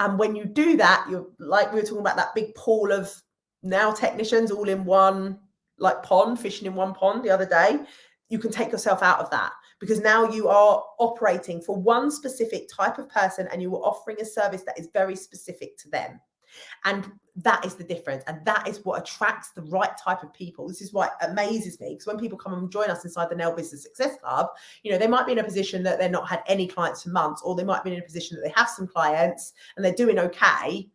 And when you do that, you're like, we were talking about that big pool of nail technicians all in one like pond, fishing in one pond the other day. You can take yourself out of that, because now you are operating for one specific type of person and you are offering a service that is very specific to them. And that is the difference. And that is what attracts the right type of people. This is what amazes me, because when people come and join us inside the Nail Business Success Club, they might be in a position that they're not had any clients for months, or they might be in a position that they have some clients and they're doing okay,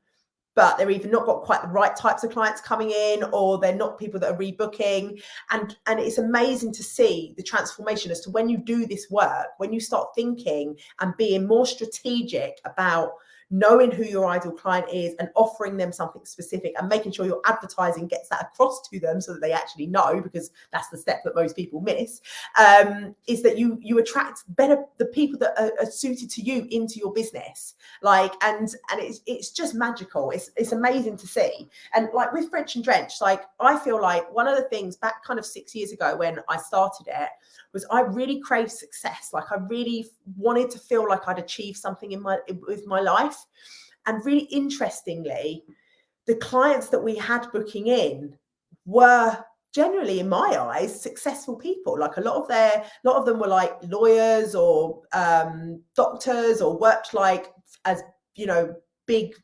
but they're either not got quite the right types of clients coming in, or they're not people that are rebooking. And it's amazing to see the transformation as to when you do this work, when you start thinking and being more strategic about knowing who your ideal client is and offering them something specific and making sure your advertising gets that across to them so that they actually know, because that's the step that most people miss, is that you attract better the people that are suited to you into your business. Like, and it's just magical. It's amazing to see. And like with French and Drench, like, I feel like one of the things back kind of 6 years ago when I started it was I really craved success. Like, I really wanted to feel like I'd achieved something with my life. And really interestingly, the clients that we had booking in were generally, in my eyes, successful people. Like, a lot of them were like lawyers or doctors, or worked like as big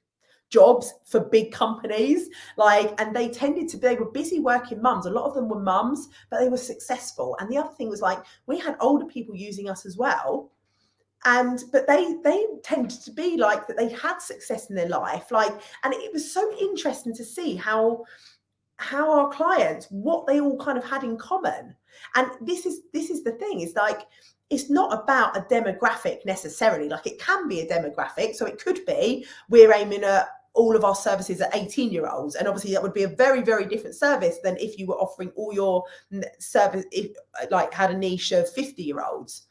jobs for big companies, and they were busy working mums. A lot of them were mums, but they were successful. And the other thing was, like, we had older people using us as well, but they tended to be like that, they had success in their life, and it was so interesting to see how how our clients, what they all kind of had in common. And this is the thing, is like, it's not about a demographic necessarily. Like, it can be a demographic. So it could be we're aiming at all of our services at 18-year-olds. And obviously that would be a very, very different service than if you were offering all your service, if like had a niche of 50-year-olds.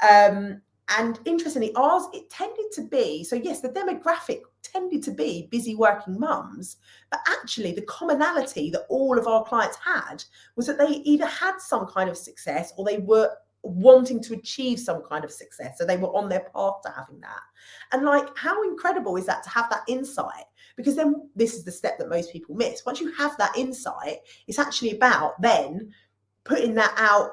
And interestingly, ours, it tended to be, so yes, the demographic tended to be busy working mums, but actually the commonality that all of our clients had was that they either had some kind of success or they were wanting to achieve some kind of success. So they were on their path to having that. And like, how incredible is that to have that insight? Because then this is the step that most people miss. Once you have that insight, it's actually about then putting that out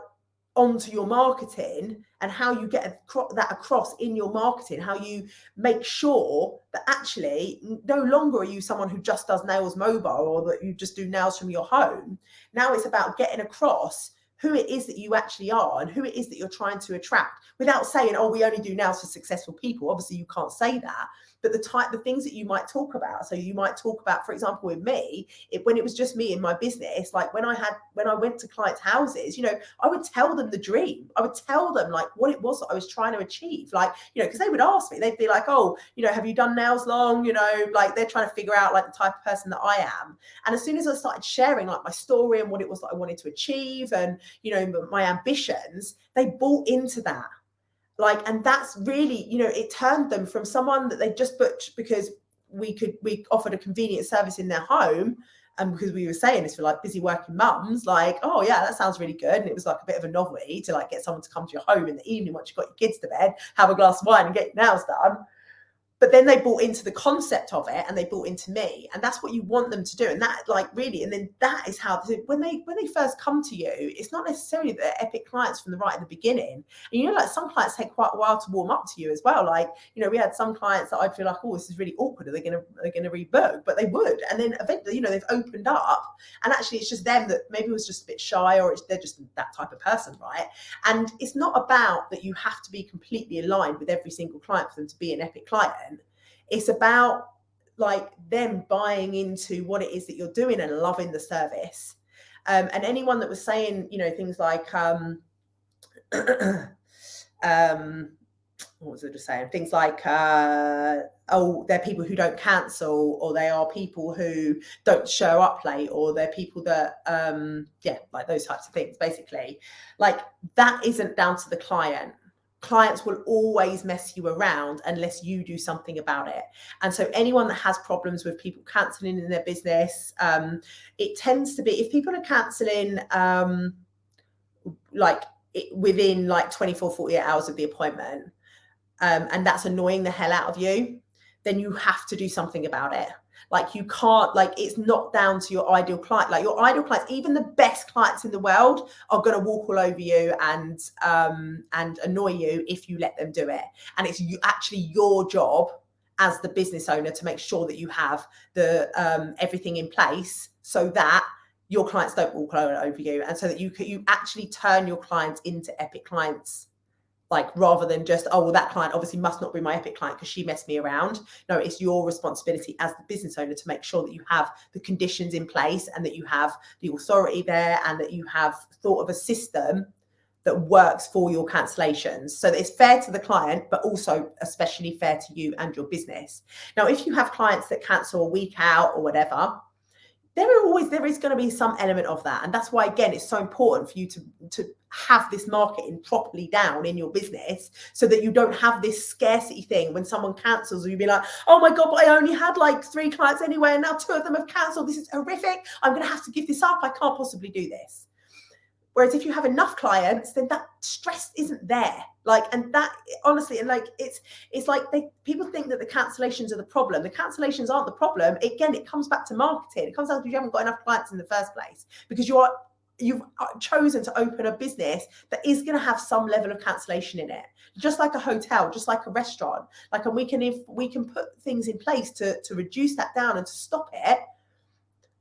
onto your marketing and how you get that across in your marketing, how you make sure that actually no longer are you someone who just does nails mobile or that you just do nails from your home. Now it's about getting across who it is that you actually are and who it is that you're trying to attract, without saying, oh, we only do nails for successful people. Obviously you can't say that, but the things that you might talk about. So you might talk about, for example, with me, when it was just me in my business, like when I went to clients' houses, you know, I would tell them the dream. I would tell them like what it was that I was trying to achieve. Like, you know, because they would ask me, they'd be like, oh, you know, have you done nails long? You know, like they're trying to figure out like the type of person that I am. And as soon as I started sharing like my story and what it was that I wanted to achieve and, you know, my ambitions, they bought into that. Like, and that's really, you know, it turned them from someone that they just booked because we offered a convenient service in their home, and because we were saying this for like busy working mums, like, oh yeah, that sounds really good. And it was like a bit of a novelty to like get someone to come to your home in the evening once you've got your kids to bed, have a glass of wine and get your nails done. But then they bought into the concept of it and they bought into me, and that's what you want them to do. And that, like, really, and then that is how when they first come to you, it's not necessarily that they're epic clients from the right at the beginning. And you know, like some clients take quite a while to warm up to you as well. Like, you know, we had some clients that I'd feel like, oh, this is really awkward. Are they gonna rebook? But they would, and then eventually, you know, they've opened up, and actually it's just them that maybe was just a bit shy, or they're just that type of person, right? And it's not about that you have to be completely aligned with every single client for them to be an epic client. It's about like them buying into what it is that you're doing and loving the service. And anyone that was saying, you know, things like, what was I just saying? Things like, oh, they're people who don't cancel, or they are people who don't show up late, or they're people that, yeah, like those types of things, basically. Like, that isn't down to the client. Clients will always mess you around unless you do something about it. And so anyone that has problems with people cancelling in their business, it tends to be, if people are cancelling within like 24, 48 hours of the appointment, and that's annoying the hell out of you, then you have to do something about it. Like, you can't, like, it's not down to your ideal client. Like, your ideal clients, even the best clients in the world, are going to walk all over you and annoy you if you let them do it. And it's actually your job as the business owner to make sure that you have the everything in place so that your clients don't walk all over you, and so that you actually turn your clients into epic clients. Like, rather than just, oh, well, that client obviously must not be my epic client because she messed me around. No, it's your responsibility as the business owner to make sure that you have the conditions in place and that you have the authority there and that you have thought of a system that works for your cancellations, so that it's fair to the client, but also especially fair to you and your business. Now, if you have clients that cancel a week out or whatever, there is going to be some element of that. And that's why, again, it's so important for you to have this marketing properly down in your business, so that you don't have this scarcity thing when someone cancels, or you'll be like, oh my God, but I only had like 3 clients anyway, and now 2 of them have cancelled. This is horrific. I'm going to have to give this up. I can't possibly do this. Whereas if you have enough clients, then that stress isn't there. Like, and that, honestly, and like, it's like people think that the cancellations are the problem. The cancellations aren't the problem. Again, it comes back to marketing. It comes down to you haven't got enough clients in the first place, because you've chosen to open a business that is going to have some level of cancellation in it, just like a hotel, just like a restaurant. Like, and we can put things in place to reduce that down and to stop it.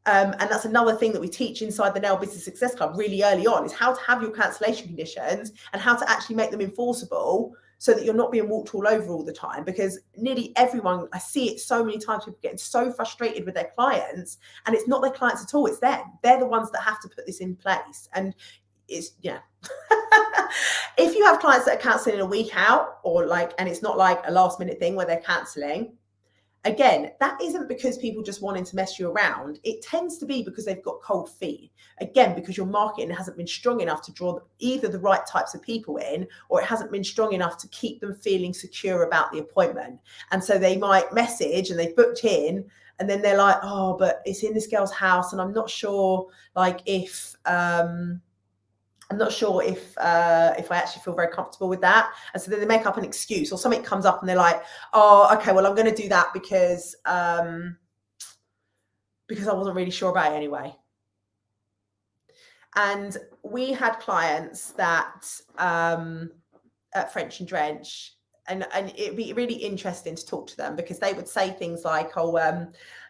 And that's another thing that we teach inside the Nail Business Success Club really early on, is how to have your cancellation conditions and how to actually make them enforceable, so that you're not being walked all over all the time, because nearly everyone, I see it so many times, people getting so frustrated with their clients, and it's not their clients at all, it's them. They're the ones that have to put this in place. And it's, yeah. If you have clients that are cancelling a week out, or like, and it's not like a last minute thing where they're cancelling, again, that isn't because people just wanting to mess you around. It tends to be because they've got cold feet. Again, because your marketing hasn't been strong enough to draw either the right types of people in, or it hasn't been strong enough to keep them feeling secure about the appointment. And so they might message and they've booked in, and then they're like, oh, but it's in this girl's house, and I'm not sure, like, if I actually feel very comfortable with that. And so then they make up an excuse, or something comes up and they're like, oh, okay, well, I'm going to do that because I wasn't really sure about it anyway. And we had clients that at French and Drench, and it'd be really interesting to talk to them, because they would say things like, oh,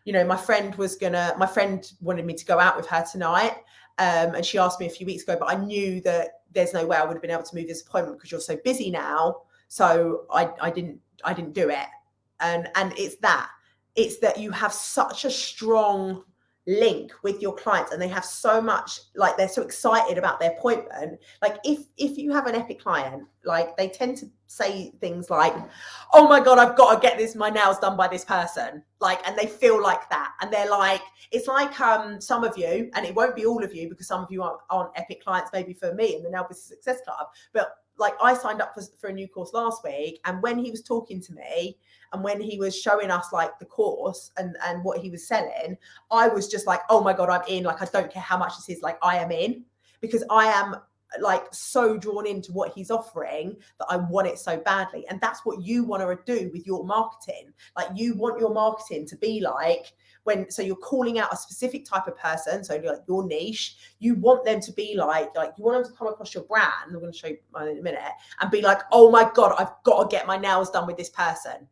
you know, my friend wanted me to go out with her tonight. And she asked me a few weeks ago, but I knew that there's no way I would have been able to move this appointment because you're so busy now. So I didn't do it. And it's that you have such a strong link with your clients, and they have so much, like, they're so excited about their appointment. Like, if you have an epic client, like, they tend to say things like, oh my God, I've got to get my nails done by this person. Like, and they feel like that. And they're like, it's like some of you, and it won't be all of you, because some of you aren't epic clients, maybe for me in the Nail Business Success Club. But like, I signed up for a new course last week, and when he was talking to me, and when he was showing us like the course and what he was selling, I was just like, oh my God, I'm in. Like, I don't care how much this is, like, I am in, because I am like so drawn into what he's offering that I want it so badly. And that's what you want to do with your marketing. Like, you want your marketing to be like, so you're calling out a specific type of person, so like your niche, you want them to be like you want them to come across your brand, I'm going to show you in a minute, and be like, oh my God, I've got to get my nails done with this person.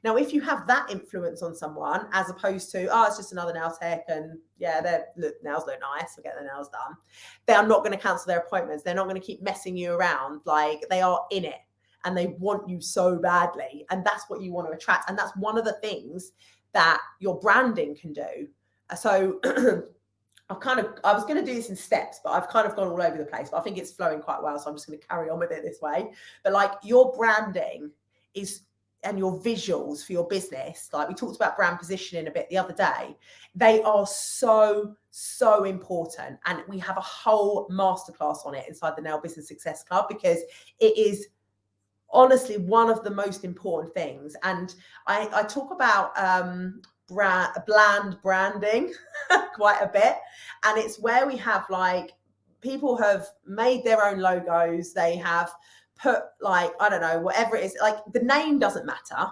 Now, if you have that influence on someone, as opposed to, oh, it's just another nail tech, and yeah, nails look nice, I'll get their nails done, they are not going to cancel their appointments. They're not going to keep messing you around. Like, they are in it, and they want you so badly. And that's what you want to attract. And that's one of the things that your branding can do. So I was going to do this in steps, but I've kind of gone all over the place, but I think it's flowing quite well. So I'm just going to carry on with it this way. But like, your branding and your visuals for your business, like we talked about brand positioning a bit the other day, they are so important. And we have a whole masterclass on it inside the Nail Business Success Club, because it is honestly one of the most important things. And I talk about bland branding quite a bit, and it's where we have, like, people have made their own logos, they have put, like, I don't know, whatever it is, like, the name doesn't matter.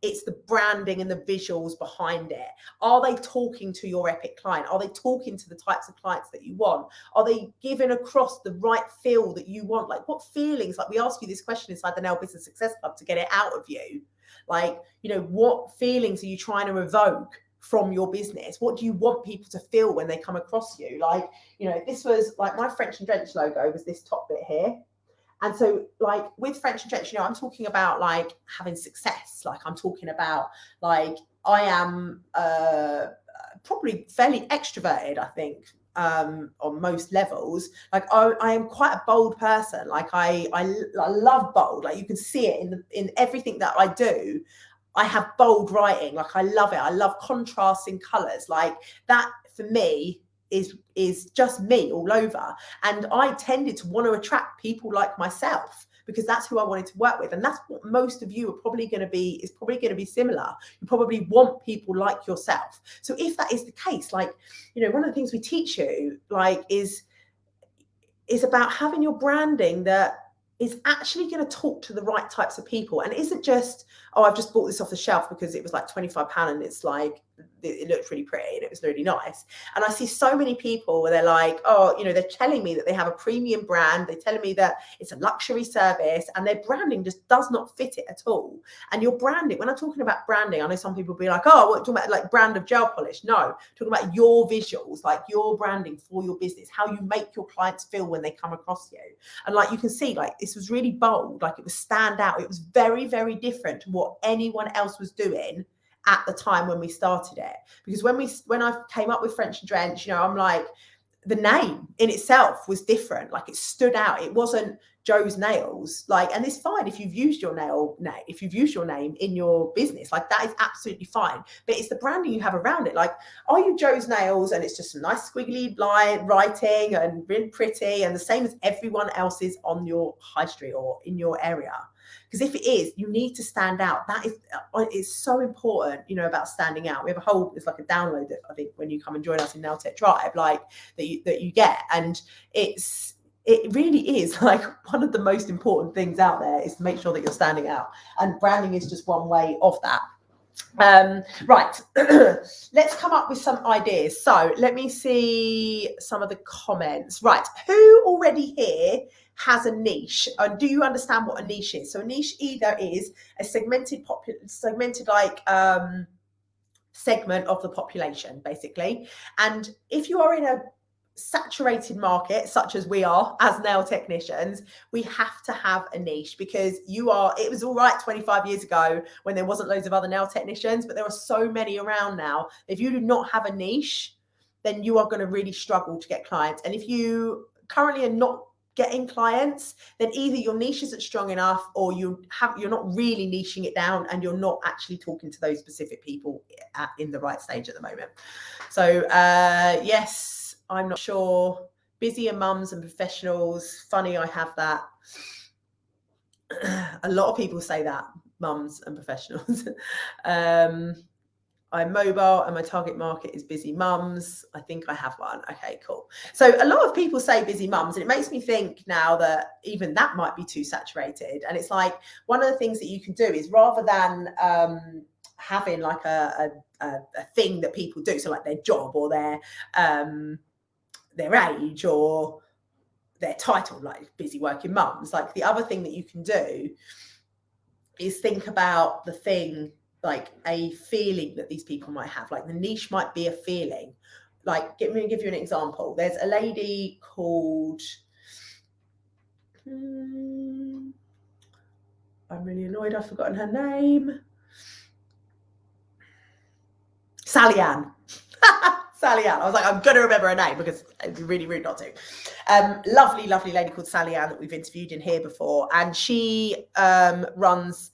It's the branding and the visuals behind it. Are they talking to your epic client? Are they talking to the types of clients that you want? Are they giving across the right feel that you want? Like, what feelings? Like, we ask you this question inside the Nail Business Success Club to get it out of you. Like, you know, what feelings are you trying to evoke from your business? What do you want people to feel when they come across you? Like, you know, this was like my French and Drench logo was this top bit here. And so, like, with French and Drench, you know, I'm talking about, like, having success. Like, I'm talking about, like, I am probably fairly extroverted, I think, on most levels. Like, I am quite a bold person. Like, I love bold. Like, you can see it in everything that I do. I have bold writing. Like, I love it. I love contrasting colors. Like, that for me is just me all over. And I tended to want to attract people like myself, because that's who I wanted to work with. And that's what most of you are probably going to be, is probably going to be similar. You probably want people like yourself. So if that is the case, like, you know, one of the things we teach you, like, is about having your branding that is actually going to talk to the right types of people, and isn't just, oh, I've just bought this off the shelf because it was like £25 and it's like, it looked really pretty and it was really nice. And I see so many people where they're like, oh, you know, they're telling me that they have a premium brand. They're telling me that it's a luxury service and their branding just does not fit it at all. And your branding, when I'm talking about branding, I know some people be like, oh, what, talking about like brand of gel polish? No, talking about your visuals, like your branding for your business, how you make your clients feel when they come across you. And like you can see, like this was really bold, like it was stand out. It was very, very different to what anyone else was doing at the time when we started it. Because when I came up with French and Drench, you know, I'm like, the name in itself was different. Like it stood out. It wasn't Joe's Nails. Like, and it's fine if you've used your if you've used your name in your business, like that is absolutely fine. But it's the branding you have around it. Like, are you Joe's Nails? And it's just some nice squiggly line writing and really pretty and the same as everyone else's on your high street or in your area. Because if it is, you need to stand out. That is, it's so important, you know, about standing out. We have a whole, it's like a download that I think when you come and join us in Nail Tech Tribe, like that you get. And it really is like one of the most important things out there is to make sure that you're standing out. And branding is just one way of that. Right, let's come up with some ideas. So let me see some of the comments. Right, who already here has a niche? And do you understand what a niche is? So a niche either is a segmented like segment of the population, basically. And if you are in a saturated market such as we are as nail technicians, we have to have a niche, because it was all right 25 years ago when there wasn't loads of other nail technicians, but there are so many around now. If you do not have a niche, then you are going to really struggle to get clients. And if you currently are not getting clients, then either your niche isn't strong enough, or you're not really niching it down and you're not actually talking to those specific people in the right stage at the moment. So yes, I'm not sure. Busier mums and professionals. Funny, I have that. A lot of people say that, mums and professionals. I'm mobile and my target market is busy mums. I think I have one. Okay, cool. So a lot of people say busy mums, and it makes me think now that even that might be too saturated. And it's like, one of the things that you can do is, rather than having like a thing that people do, so like their job or their age or their title, like busy working mums, like the other thing that you can do is think about the thing, like a feeling that these people might have. Like the niche might be a feeling. Like, let me give you an example. There's a lady called, I'm really annoyed I've forgotten her name. Sally Ann. Sally Ann. I was like, I'm going to remember her name because it'd be really rude not to. Lovely, lovely lady called Sally Ann that we've interviewed in here before. And she runs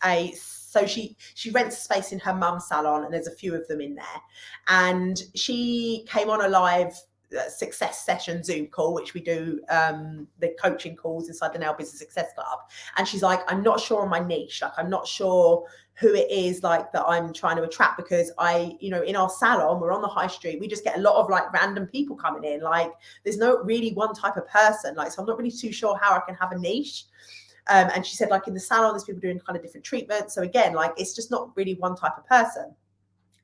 so she rents a space in her mum's salon, and there's a few of them in there. And she came on a live success session Zoom call, which we do, the coaching calls inside the Nail Business Success Club. And she's like, I'm not sure on my niche. Like, I'm not sure who it is like that I'm trying to attract, because in our salon, we're on the high street. We just get a lot of like random people coming in. Like, there's no really one type of person. Like, so I'm not really too sure how I can have a niche. And she said, like, in the salon, there's people doing kind of different treatments. So again, like, it's just not really one type of person.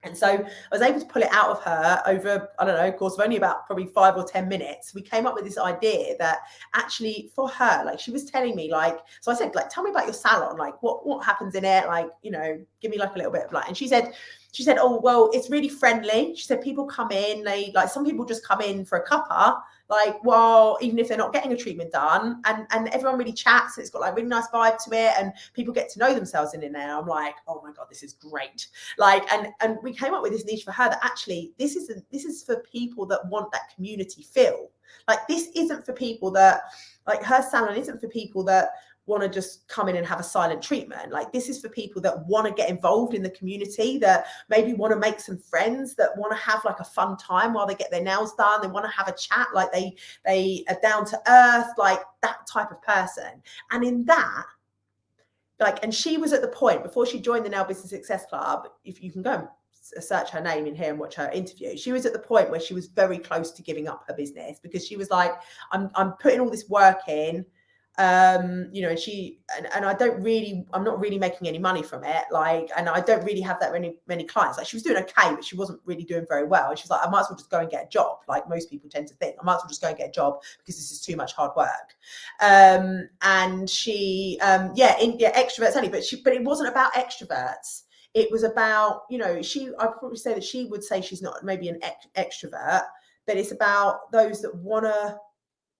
And so I was able to pull it out of her over, I don't know, of course, of only about probably 5 or 10 minutes. We came up with this idea that actually for her, like, she was telling me, like, so I said, like, tell me about your salon, like what happens in it, like, give me like a little bit of like, and she said, oh, well, it's really friendly. She said, people come in, they like, some people just come in for a cuppa, like, well, even if they're not getting a treatment done, and everyone really chats, and it's got like really nice vibe to it, and people get to know themselves in there. I'm like, oh my God, this is great. Like, and we came up with this niche for her that actually this is for people that want that community feel. Like, this isn't for people that, like, her salon isn't for people that want to just come in and have a silent treatment. Like, this is for people that want to get involved in the community, that maybe want to make some friends, that want to have like a fun time while they get their nails done. They want to have a chat, like they are down to earth, like that type of person. And in that, like, and she was at the point before she joined the Nail Business Success Club, if you can go and search her name in here and watch her interview, she was at the point where she was very close to giving up her business, because she was like, I'm putting all this work in, you know, and I'm not really making any money from it, like, and I don't really have that many clients. Like, she was doing okay, but she wasn't really doing very well, and she's like, I might as well just go and get a job, like most people tend to think. I might as well just go and get a job because this is too much hard work. And she extroverts only, but it wasn't about extroverts. It was about, you know, I'd probably say that she would say she's not maybe an extrovert, but it's about those that want to,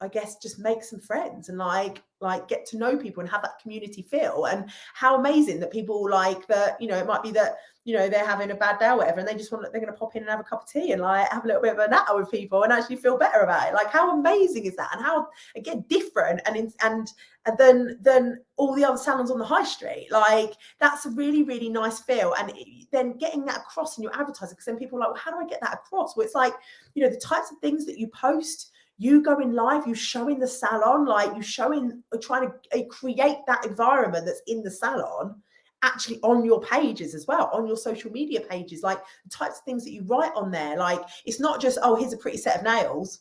I guess, just make some friends and like get to know people and have that community feel. And how amazing that people like that, you know, it might be that, you know, they're having a bad day or whatever, and they're going to pop in and have a cup of tea and like have a little bit of a natter with people and actually feel better about it. Like, how amazing is that? And how, again, different and then all the other salons on the high street. Like, that's a really, really nice feel. And then getting that across in your advertising, because then people are like, well, how do I get that across? Well, it's like, you know, the types of things that you post, you going live, you showing the salon, like you showing, trying to create that environment that's in the salon actually on your pages as well, on your social media pages, like the types of things that you write on there. Like, it's not just, oh, here's a pretty set of nails.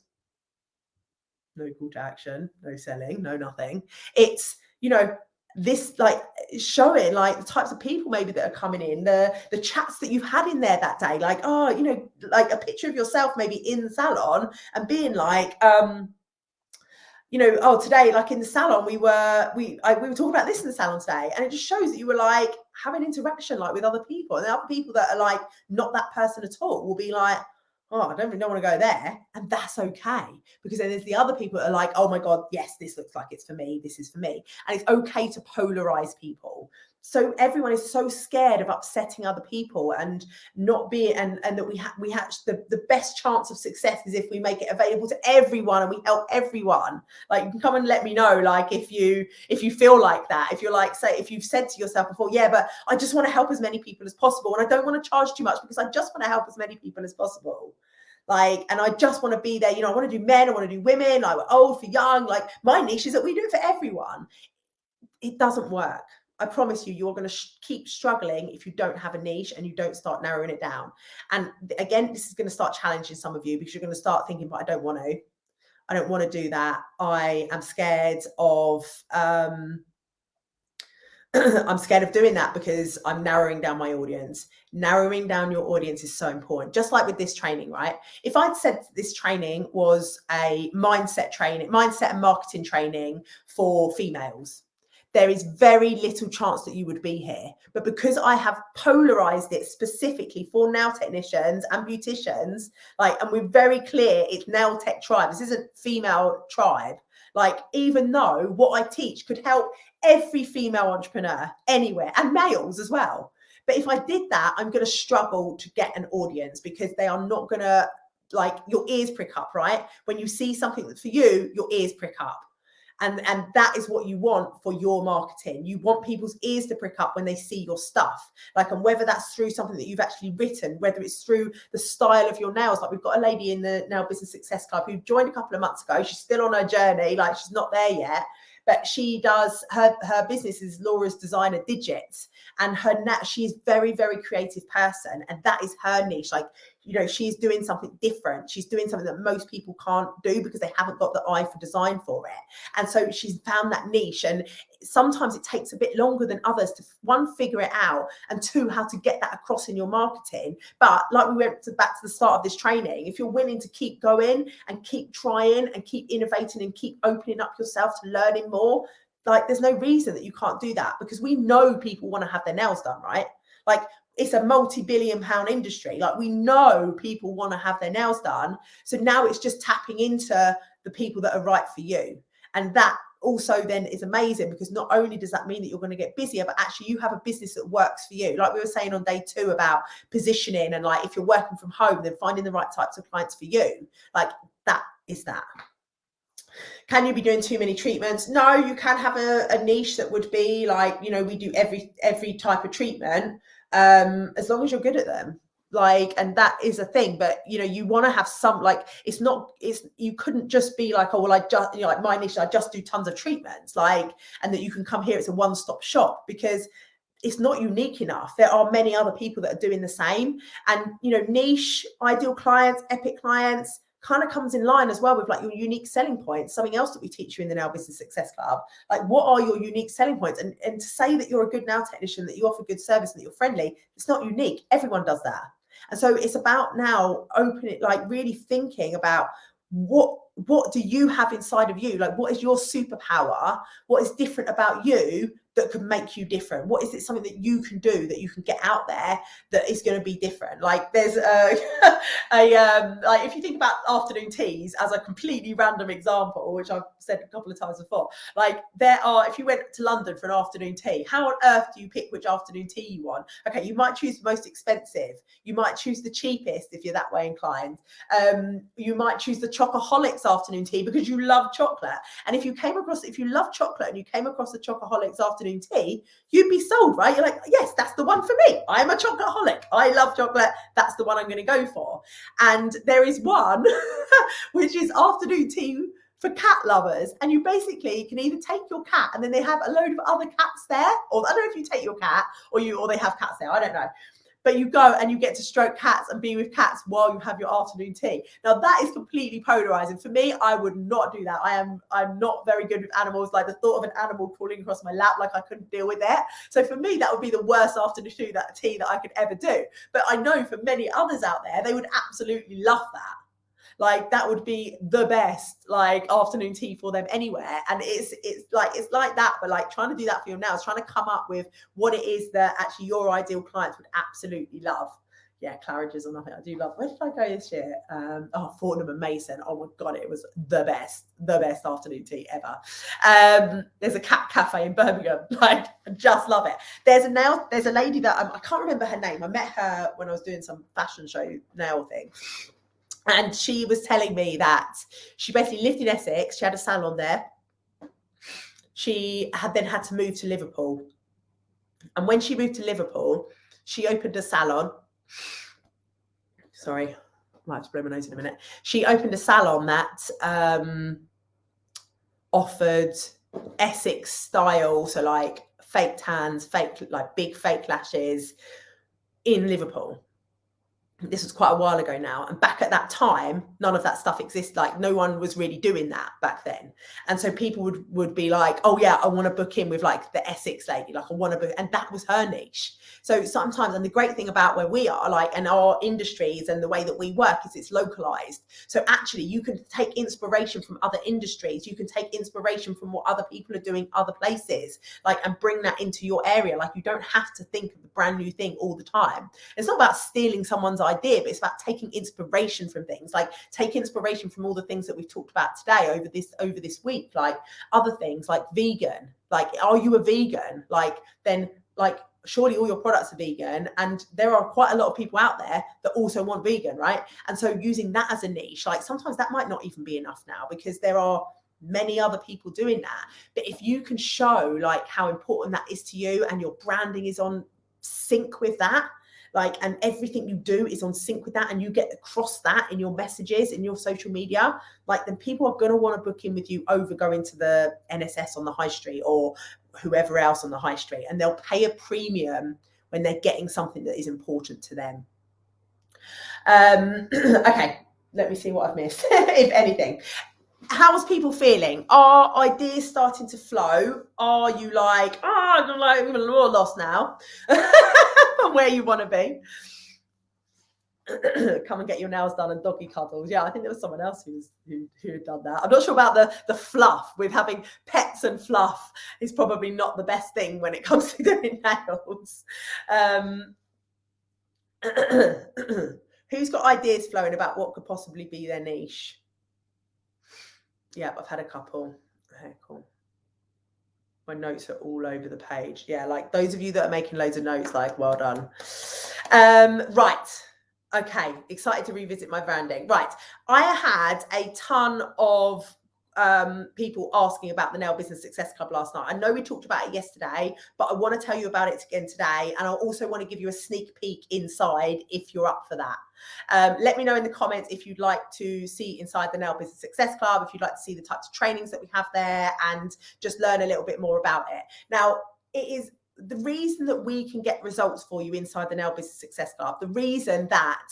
No call to action, no selling, no nothing. It's, you know, this, like, showing like the types of people maybe that are coming in, the chats that you've had in there that day, like, oh, you know, like a picture of yourself maybe in the salon and being like, you know, oh, today, like in the salon, we were talking about this in the salon today, and it just shows that you were like having interaction like with other people, and the other people that are like not that person at all will be like, oh, I don't want to go there, and that's okay, because then there's the other people that are like, oh my god, yes, this looks like it's for me, this is for me, and it's okay to polarize people. So everyone is so scared of upsetting other people and not being, and that we have the best chance of success is if we make it available to everyone and we help everyone. Like, you can come and let me know, like, if you feel like that, if you're like, say, if you've said to yourself before, yeah, but I just want to help as many people as possible, and I don't want to charge too much because I just want to help as many people as possible. Like, and I just want to be there, you know, I want to do men, I want to do women, like, we're old for young, like my niche is that we do it for everyone. It doesn't work. I promise you, you're going to keep struggling if you don't have a niche and you don't start narrowing it down. And again, this is going to start challenging some of you, because you're going to start thinking, but I don't want to do that. I am scared of, I'm scared of doing that because I'm narrowing down my audience. Narrowing down your audience is so important. Just like with this training, right? If I'd said this training was a mindset and marketing training for females, there is very little chance that you would be here. But because I have polarized it specifically for nail technicians and beauticians, like, and we're very clear it's nail tech tribe. This isn't female tribe. Like, even though what I teach could help every female entrepreneur anywhere, and males as well. But if I did that, I'm going to struggle to get an audience, because they are not going to, like, your ears prick up, right? When you see something that's for you, your ears prick up. And that is what you want for your marketing. You want people's ears to prick up when they see your stuff. Like, and whether that's through something that you've actually written, whether it's through the style of your nails. Like, we've got a lady in the Nail Business Success Club who joined a couple of months ago. She's still on her journey. Like, she's not there yet. But she does, her business is Laura's Designer Digits, and she is very, very creative person, and that is her niche. Like, you know, she's doing something different. She's doing something that most people can't do because they haven't got the eye for design for it. And so she's found that niche, and sometimes it takes a bit longer than others to, one, figure it out, and two, how to get that across in your marketing. But like we went back to the start of this training, if you're willing to keep going and keep trying and keep innovating and keep opening up yourself to learning more, like, there's no reason that you can't do that, because we know people want to have their nails done, right? Like, it's a multi-billion-pound industry. Like, we know people want to have their nails done. So now it's just tapping into the people that are right for you. And that also then is amazing, because not only does that mean that you're going to get busier, but actually you have a business that works for you. Like we were saying on day 2 about positioning, and like, if you're working from home, then finding the right types of clients for you. Like, that is that. Can you be doing too many treatments? No, you can have a niche that would be like, you know, we do every type of treatment, as long as you're good at them. Like, and that is a thing. But, you know, you want to have some, like, you couldn't just be like, oh, well, I just, you know, like my niche, I just do tons of treatments, like, and that you can come here, it's a one-stop shop, because it's not unique enough. There are many other people that are doing the same. And, you know, niche, ideal clients, epic clients, kind of comes in line as well with like your unique selling points. Something else that we teach you in the Nail Business Success Club, like what are your unique selling points? And to say that you're a good nail technician, that you offer good service, and that you're friendly, it's not unique. Everyone does that. And so it's about now opening, like really thinking about what do you have inside of you? Like, what is your superpower? What is different about you that could make you different? What is it, something that you can do, that you can get out there that is going to be different? Like there's like if you think about afternoon teas as a completely random example, which I've said a couple of times before, like there are, if you went to London for an afternoon tea, how on earth do you pick which afternoon tea you want? Okay, you might choose the most expensive. You might choose the cheapest if you're that way inclined. You might choose the Chocoholics afternoon tea because you love chocolate. And if you love chocolate and you came across the Chocoholics afternoon tea, you'd be sold, right? You're like, yes, that's the one for me. I'm a chocoholic. I love chocolate. That's the one I'm going to go for. And there is one which is afternoon tea for cat lovers, and you basically can either take your cat, and then they have a load of other cats there, or I don't know if you take your cat or they have cats there, I don't know. But you go and you get to stroke cats and be with cats while you have your afternoon tea. Now that is completely polarizing. For me, I would not do that. I'm not very good with animals. Like the thought of an animal crawling across my lap, like I couldn't deal with it. So for me, that would be the worst afternoon tea that I could ever do. But I know for many others out there, they would absolutely love that. Like that would be the best like afternoon tea for them anywhere. And it's like that, but like trying to do that for your nails, trying to come up with what it is that actually your ideal clients would absolutely love. Yeah, Claridge's or nothing. I do love. Where did I go this year? Fortnum and Mason. Oh my god, it was the best afternoon tea ever. There's a cat cafe in Birmingham. Like, I just love it. There's a lady that I can't remember her name. I met her when I was doing some fashion show nail thing. And she was telling me that she basically lived in Essex. She had a salon there. She had then had to move to Liverpool. And when she moved to Liverpool, she opened a salon. Sorry, I might have to blow my nose in a minute. She opened a salon that offered Essex style, so like fake tans, like big fake lashes in Liverpool. This was quite a while ago now, and back at that time none of that stuff existed. Like no one was really doing that back then, and so people would be like, oh yeah, I want to book in with like the Essex lady, like I want to book, and that was her niche. So sometimes, and the great thing about where we are, like, and our industries and the way that we work is it's localized. So actually you can take inspiration from other industries, you can take inspiration from what other people are doing other places, like, and bring that into your area. Like you don't have to think of the brand new thing all the time. It's not about stealing someone's idea, but it's about taking inspiration from things. Like take inspiration from all the things that we've talked about today over this week, like other things like vegan. Like, are you a vegan? Like then like surely all your products are vegan, and there are quite a lot of people out there that also want vegan, right? And so using that as a niche, like sometimes that might not even be enough now because there are many other people doing that. But if you can show like how important that is to you, and your branding is on sync with that, like, and everything you do is on sync with that, and you get across that in your messages, in your social media, like then people are going to want to book in with you over going to the NSS on the high street or whoever else on the high street, and they'll pay a premium when they're getting something that is important to them. Okay, let me see what I've missed, if anything. How's people feeling? Are ideas starting to flow? Are you like, I'm like lost now from where you want to be? Come and get your nails done and doggy cuddles. Yeah, I think there was someone else who had done that. I'm not sure about the fluff. With having pets and fluff is probably not the best thing when it comes to doing nails. Who's got ideas flowing about what could possibly be their niche? Yeah, I've had a couple. Okay, cool. My notes are all over the page. Yeah, like those of you that are making loads of notes, like, well done. Right. Okay, excited to revisit my branding. Right, I had a ton of people asking about the Nail Business Success Club last night. I know we talked about it yesterday, but I want to tell you about it again today, and I also want to give you a sneak peek inside if you're up for that. Let me know in the comments if you'd like to see inside the Nail Business Success Club, if you'd like to see the types of trainings that we have there, and just learn a little bit more about it. Now, it is the reason that we can get results for you inside the Nail Business Success Club, the reason that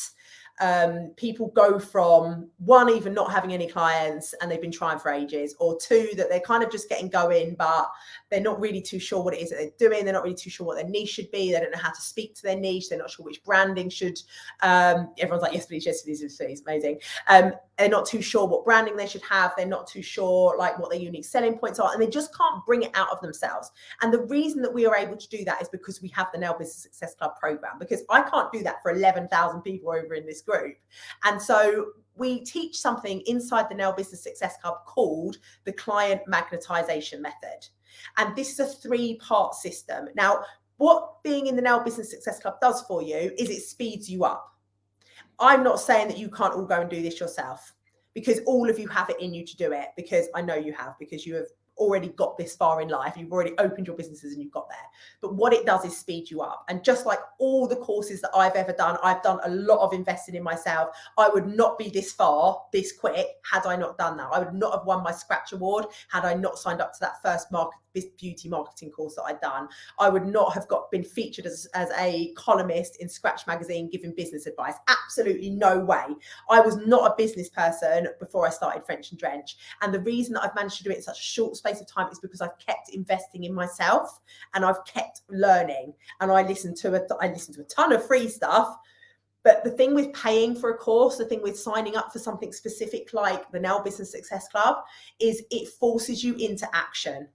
people go from one, even not having any clients and they've been trying for ages, or two, that they're kind of just getting going, but they're not really too sure what it is that they're doing. They're not really too sure what their niche should be. They don't know how to speak to their niche. They're not sure which branding should, everyone's like, yes, please, amazing. They're not too sure what branding they should have. They're not too sure like what their unique selling points are, and they just can't bring it out of themselves. And the reason that we are able to do that is because we have the Nail Business Success Club program, because I can't do that for 11,000 people over in this group. And so we teach something inside the Nail Business Success Club called the client magnetization method. And this is a 3-part system. Now, what being in the Nail Business Success Club does for you is it speeds you up. I'm not saying that you can't all go and do this yourself, because all of you have it in you to do it, because I know you have, because you have already got this far in life. You've already opened your businesses and you've got there. But what it does is speed you up. And just like all the courses that I've ever done, I've done a lot of investing in myself. I would not be this far, this quick, had I not done that. I would not have won my Scratch Award had I not signed up to that first beauty marketing course that I'd done. I would not have been featured as a columnist in Scratch magazine giving business advice. Absolutely no way. I was not a business person before I started French and Drench. And the reason that I've managed to do it in such a short space of time is because I've kept investing in myself and I've kept learning. And I listened to a ton of free stuff. But the thing with paying for a course, the thing with signing up for something specific like the Nail Business Success Club, is it forces you into action,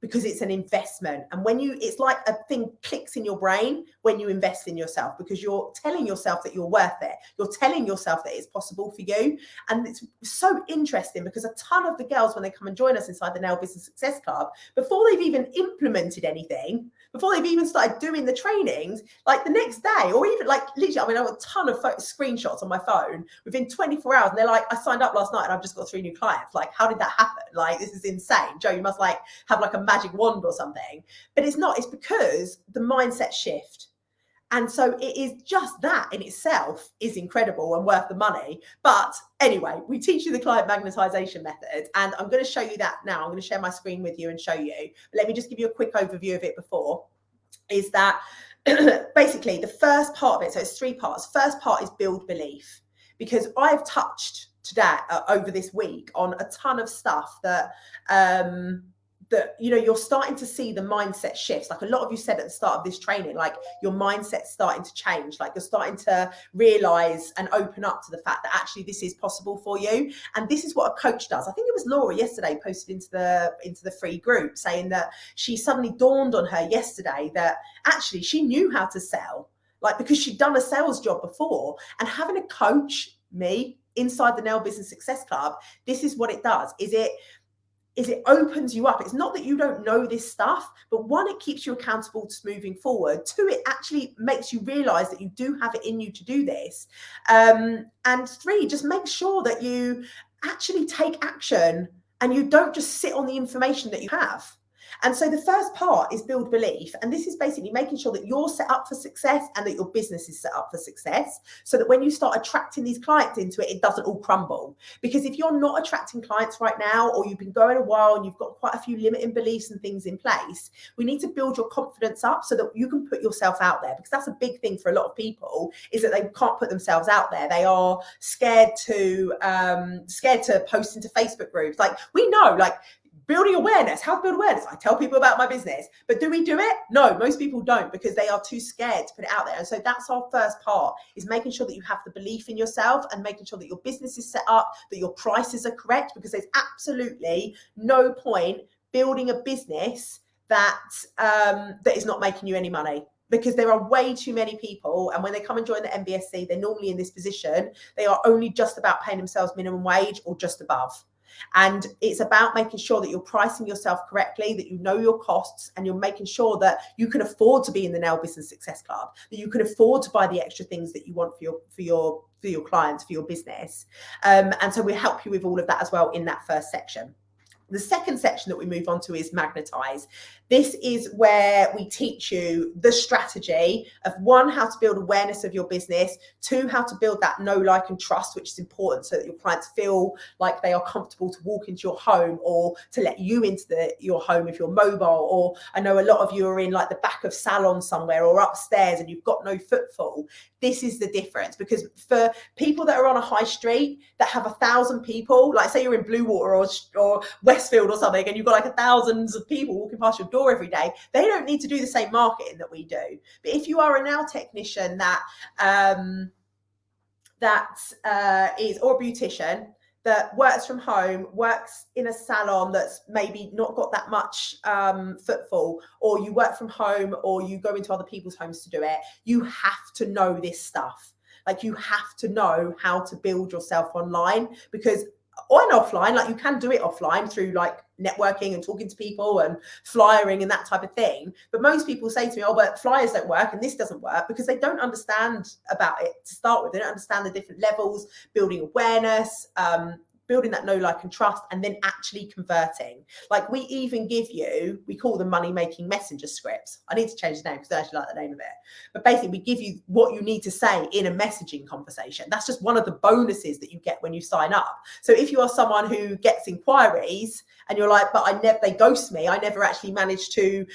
because it's an investment. And it's like a thing clicks in your brain when you invest in yourself, because you're telling yourself that you're worth it. You're telling yourself that it's possible for you. And it's so interesting, because a ton of the girls, when they come and join us inside the Nail Business Success Club, before they've even implemented anything, before they've even started doing the trainings, like the next day, or even like literally, I mean, I have a ton of screenshots on my phone within 24 hours. And they're like, I signed up last night and I've just got 3 new clients. Like, how did that happen? Like, this is insane. Joe, you must like have like a magic wand or something. But it's not. It's because the mindset shift. And so it is just that in itself is incredible and worth the money. But anyway, we teach you the client magnetization method, and I'm going to show you that now. I'm going to share my screen with you and show you. But let me just give you a quick overview of it before. Is that basically the first part of it, so it's 3 parts. First part is build belief, because I've touched today over this week on a ton of stuff that you're starting to see the mindset shifts. Like a lot of you said at the start of this training, like your mindset's starting to change. Like you're starting to realize and open up to the fact that actually this is possible for you. And this is what a coach does. I think it was Laura yesterday posted into the free group saying that she suddenly dawned on her yesterday that actually she knew how to sell, like because she'd done a sales job before. And having a coach, me, inside the Nail Business Success Club, this is what it does. It opens you up. It's not that you don't know this stuff, but 1, it keeps you accountable to moving forward. 2, it actually makes you realize that you do have it in you to do this. And 3, just make sure that you actually take action and you don't just sit on the information that you have. And so the first part is build belief. And this is basically making sure that you're set up for success and that your business is set up for success, so that when you start attracting these clients into it, it doesn't all crumble. Because if you're not attracting clients right now, or you've been going a while and you've got quite a few limiting beliefs and things in place, we need to build your confidence up so that you can put yourself out there. Because that's a big thing for a lot of people, is that they can't put themselves out there. They are scared to post into Facebook groups. Like we know, like, building awareness. How to build awareness? I tell people about my business. But do we do it? No, most people don't, because they are too scared to put it out there. And so that's our first part, is making sure that you have the belief in yourself and making sure that your business is set up, that your prices are correct, because there's absolutely no point building a business that is not making you any money. Because there are way too many people, and when they come and join the MBSC, they're normally in this position. They are only just about paying themselves minimum wage or just above. And it's about making sure that you're pricing yourself correctly, that you know your costs, and you're making sure that you can afford to be in the Nail Business Success Club, that you can afford to buy the extra things that you want for your clients, for your business. And so we help you with all of that as well in that first section. The second section that we move on to is Magnetize. This is where we teach you the strategy of 1, how to build awareness of your business, 2, how to build that know, like, and trust, which is important so that your clients feel like they are comfortable to walk into your home or to let you into your home if you're mobile. Or I know a lot of you are in like the back of salon somewhere or upstairs and you've got no footfall. This is the difference, because for people that are on a high street that have 1,000 people, like say you're in Bluewater or Westfield or something, and you've got like thousands of people walking past your door every day, they don't need to do the same marketing that we do. But if you are a nail technician that is, or a beautician that works from home, works in a salon that's maybe not got that much footfall, or you work from home or you go into other people's homes to do it, you have to know this stuff. Like, you have to know how to build yourself online, because on offline, like, you can do it offline through like networking and talking to people and flyering and that type of thing. But most people say to me, oh, but flyers don't work and this doesn't work, because they don't understand about it to start with. They don't understand the different levels, building awareness, building that know, like, and trust, and then actually converting. Like, we even give you, we call them money-making messenger scripts. I need to change the name because I actually like the name of it. But basically, we give you what you need to say in a messaging conversation. That's just one of the bonuses that you get when you sign up. So if you are someone who gets inquiries and you're like, but they ghost me, I never actually managed to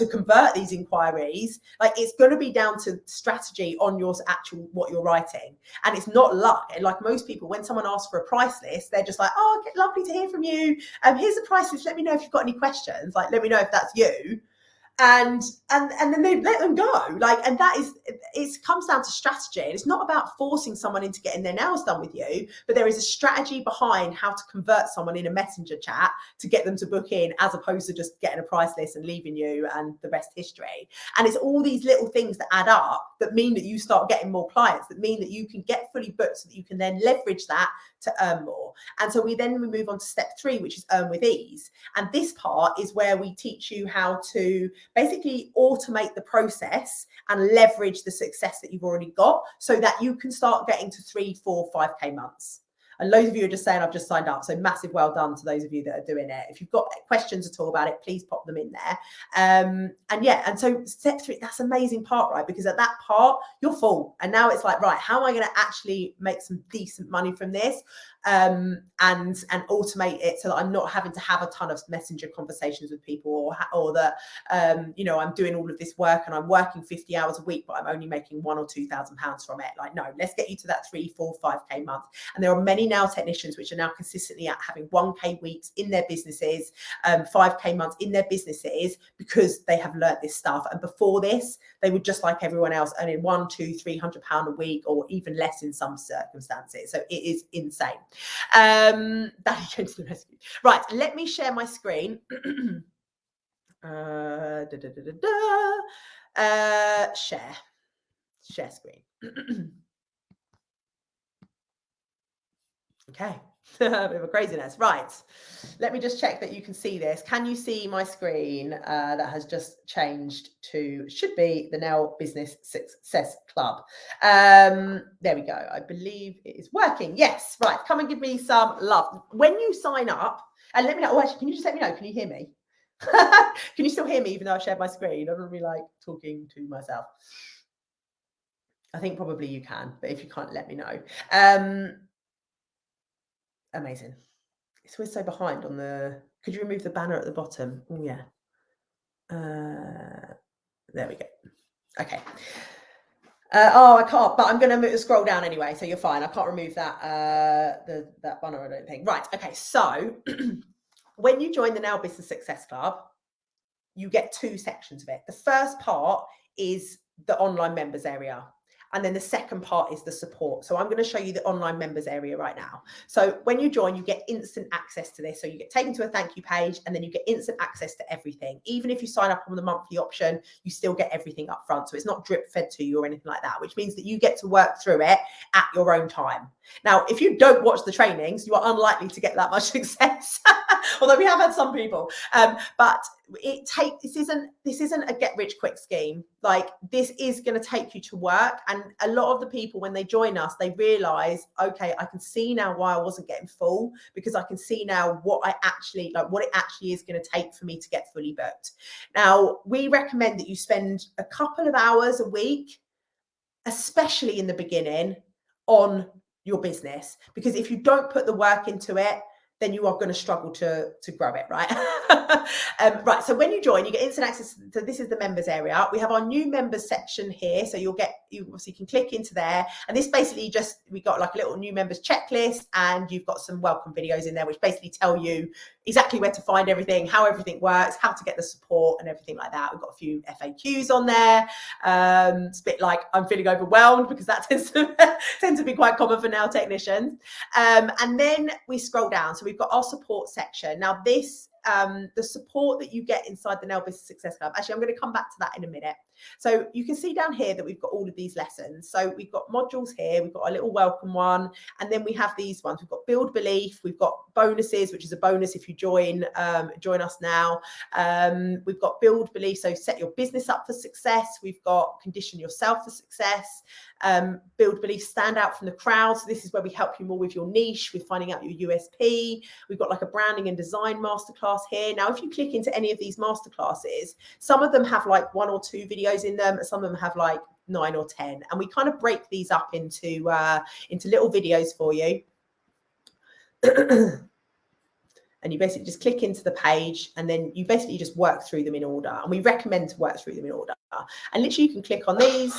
convert these inquiries, like, it's going to be down to strategy on your actual, what you're writing. And it's not luck. And like most people, when someone asks for a price list, they're just like, oh, lovely to hear from you. Here's the price list. Let me know if you've got any questions. Like, let me know if that's you. And then they let them go. Like, and that is, it comes down to strategy. And it's not about forcing someone into getting their nails done with you, but there is a strategy behind how to convert someone in a messenger chat to get them to book in, as opposed to just getting a price list and leaving you and the rest history. And it's all these little things that add up that mean that you start getting more clients, that mean that you can get fully booked so that you can then leverage that to earn more. And so we move on to step 3, which is earn with ease. And this part is where we teach you how to basically automate the process and leverage the success that you've already got, so that you can start getting to 3, 4, 5K months. And loads of you are just saying, I've just signed up. So massive well done to those of you that are doing it. If you've got questions at all about it, please pop them in there. And so step 3, that's an amazing part, right? Because at that part, you're full. And now it's like, right, how am I going to actually make some decent money from this? And automate it so that I'm not having to have a ton of messenger conversations with people, or that, I'm doing all of this work and I'm working 50 hours a week, but I'm only making £1,000 or £2,000 from it. Like, no, let's get you to that 3, 4, 5K month. And there are many nail technicians which are now consistently at having 1K weeks in their businesses, 5K months in their businesses, because they have learnt this stuff. And before this, they were just like everyone else, earning £100, £200, £300 a week, or even less in some circumstances. So it is insane. Daddy came to the rescue. Right, let me share my screen. Share screen. Okay. A bit of a craziness. Right. Let me just check that you can see this. Can you see my screen that has just changed to, should be the Nail Business Success Club? There we go. I believe it is working. Yes. Right. Come and give me some love. When you sign up, and let me know. Oh, actually, can you just let me know? Can you hear me? Can you still hear me even though I've shared my screen? I don't be like talking to myself. I think probably you can, but if you can't, let me know. Amazing. It's always so behind on the, could you remove the banner at the bottom? Oh yeah. There we go. Okay. I can't, but I'm going to scroll down anyway, so you're fine. I can't remove that that banner, I don't think. Right. Okay. So when you join the Nail Business Success Club, you get 2 sections of it. The first part is the online members area. And then the second part is the support. So I'm going to show you the online members area right now. So when you join, you get instant access to this. So you get taken to a thank you page, and then you get instant access to everything. Even if you sign up on the monthly option, you still get everything up front. So it's not drip fed to you or anything like that, which means that you get to work through it at your own time. Now, if you don't watch the trainings, you are unlikely to get that much success. Although we have had some people. But this isn't a get rich quick scheme. Like, this is going to take you to work. And a lot of the people, when they join us, they realize, okay, I can see now why I wasn't getting full, because I can see now what it actually is going to take for me to get fully booked. Now, we recommend that you spend a couple of hours a week, especially in the beginning, on your business, because if you don't put the work into it, then you are going to struggle to grow it, right? Right, so when you join, you get instant access. So this is the members area. We have our new members section here. So you obviously can click into there. And this basically we got like a little new members checklist, and you've got some welcome videos in there, which basically tell you exactly where to find everything, how everything works, how to get the support and everything like that. We've got a few FAQs on there. It's a bit like I'm feeling overwhelmed, because that tends to be quite common for nail technicians. And then we scroll down. So we've got our support section. Now this, the support that you get inside the Nail Business Success Club, actually, I'm going to come back to that in a minute. So you can see down here that we've got all of these lessons. So we've got modules here, we've got a little welcome one, and then we have these ones. We've got build belief, we've got bonuses, which is a bonus if you join us now. We've got build belief, so set your business up for success. We've got condition yourself for success. Build belief, stand out from the crowd. So this is where we help you more with your niche, with finding out your USP. We've got like a branding and design masterclass here. Now, if you click into any of these masterclasses, some of them have like 1 or 2 videos in them, some of them have like 9 or 10, and we kind of break these up into little videos for you. And you basically just click into the page, and then you basically just work through them in order, and we recommend to work through them in order. And literally you can click on these.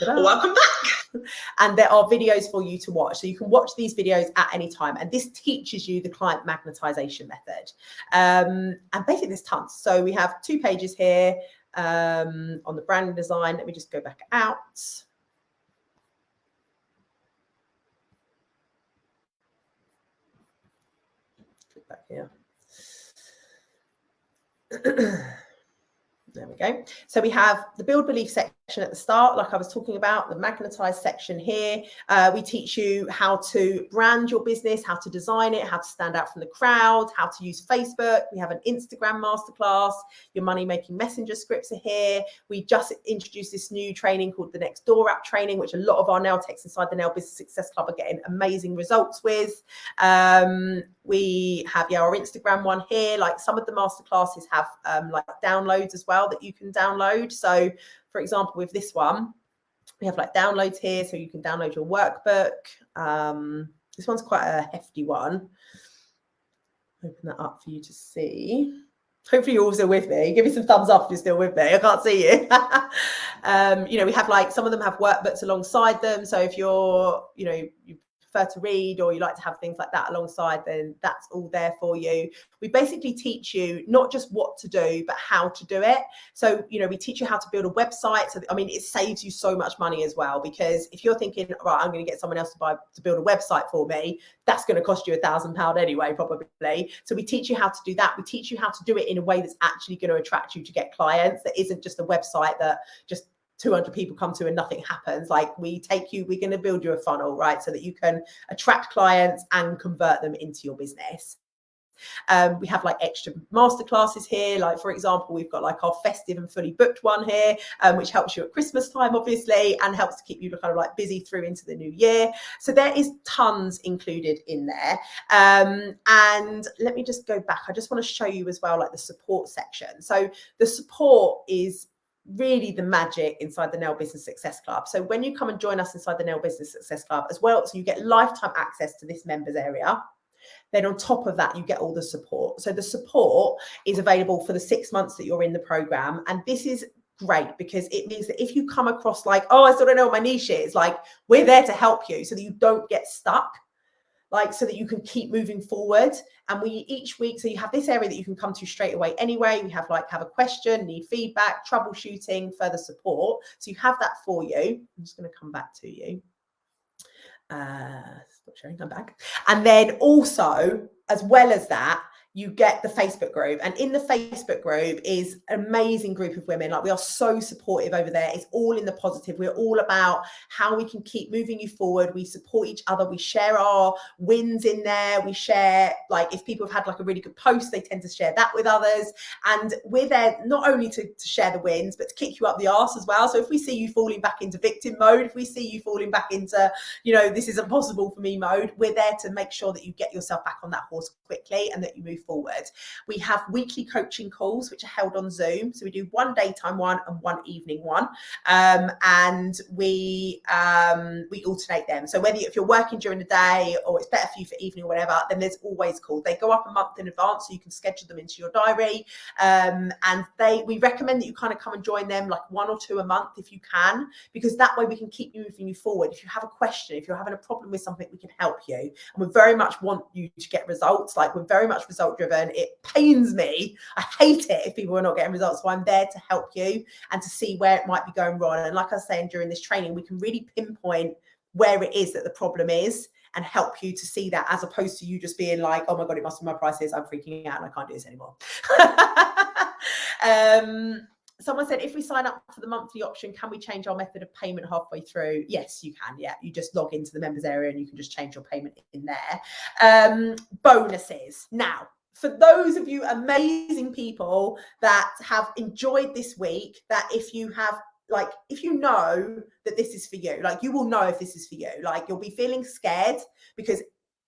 Welcome back. And there are videos for you to watch. So you can watch these videos at any time. And this teaches you the client magnetization method. And basically there's tons. So we have 2 pages here on the branding design. Let me just go back out. Click back here. There we go. So we have the build belief section at the start, like I was talking about, the Magnetize section here. We teach you how to brand your business, how to design it, how to stand out from the crowd, how to use Facebook. We have an Instagram masterclass. Your money-making messenger scripts are here. We just introduced this new training called the Next Door app training, which a lot of our nail techs inside the Nail Business Success Club are getting amazing results with. We have our Instagram one here. Like, some of the masterclasses have like downloads as well that you can download. So for example, with this one, we have like downloads here, so you can download your workbook. This one's quite a hefty one. Open that up for you to see. Hopefully you're also with me. Give me some thumbs up if you're still with me. I can't see you. You know, we have like, some of them have workbooks alongside them. So if you're, you know, you prefer to read, or you like to have things like that alongside, then that's all there for you. We basically teach you not just what to do, but how to do it. So, you know, we teach you how to build a website. So, I mean, it saves you so much money as well, because if you're thinking, right, I'm going to get someone else to build a website for me, that's going to cost you £1,000 anyway, probably. So we teach you how to do that. We teach you how to do it in a way that's actually going to attract you to get clients. That isn't just a website that just 200 people come to and nothing happens. Like, we're going to build you a funnel, right? So that you can attract clients and convert them into your business. We have like extra masterclasses here. Like, for example, we've got like our festive and fully booked one here, which helps you at Christmas time, obviously, and helps to keep you kind of like busy through into the new year. So there is tons included in there. And let me just go back. I just want to show you as well, like the support section. So the support is really the magic inside the Nail Business Success Club. So when you come and join us inside the Nail Business Success Club as well, so you get lifetime access to this members area. Then on top of that, you get all the support. So the support is available for the 6 months that you're in the program. And this is great, because it means that if you come across like, oh, I still don't know what my niche is, like, we're there to help you so that you don't get stuck, like, so that you can keep moving forward. And we each week, so you have this area that you can come to straight away anyway. We have like, have a question, need feedback, troubleshooting, further support. So you have that for you. I'm just going to come back to you. Stop sharing, come back. And then also, as well as that, you get the Facebook group, and in the Facebook group is an amazing group of women. Like, we are so supportive over there. It's all in the positive. We're all about how we can keep moving you forward. We support each other. We share our wins in there. We share, like, if people have had like a really good post, they tend to share that with others. And we're there not only to share the wins, but to kick you up the arse as well. So if we see you falling back into victim mode, if we see you falling back into, you know, this isn't possible for me mode, we're there to make sure that you get yourself back on that horse quickly and that you move forward. We have weekly coaching calls which are held on Zoom, so we do one daytime one and one evening one, and we alternate them. So whether if you're working during the day or it's better for you for evening or whatever, then there's always calls. They go up a month in advance, so you can schedule them into your diary, and we recommend that you kind of come and join them like 1 or 2 a month if you can, because that way we can keep moving you forward. If you have a question, if you're having a problem with something, we can help you, and we very much want you to get results. Like, we're very much result driven. It pains me, I hate it if people are not getting results, so I'm there to help you and to see where it might be going wrong. And like I was saying, during this training, we can really pinpoint where it is that the problem is and help you to see that, as opposed to you just being like, oh my God, it must be my prices, I'm freaking out and I can't do this anymore. Someone said, if we sign up for the monthly option, can we change our method of payment halfway through? Yes, you can. Yeah, you just log into the members area and you can just change your payment in there. Bonuses. Now, for those of you amazing people that have enjoyed this week, that if you have, like, if you know that this is for you, like, you will know if this is for you. Like, you'll be feeling scared, because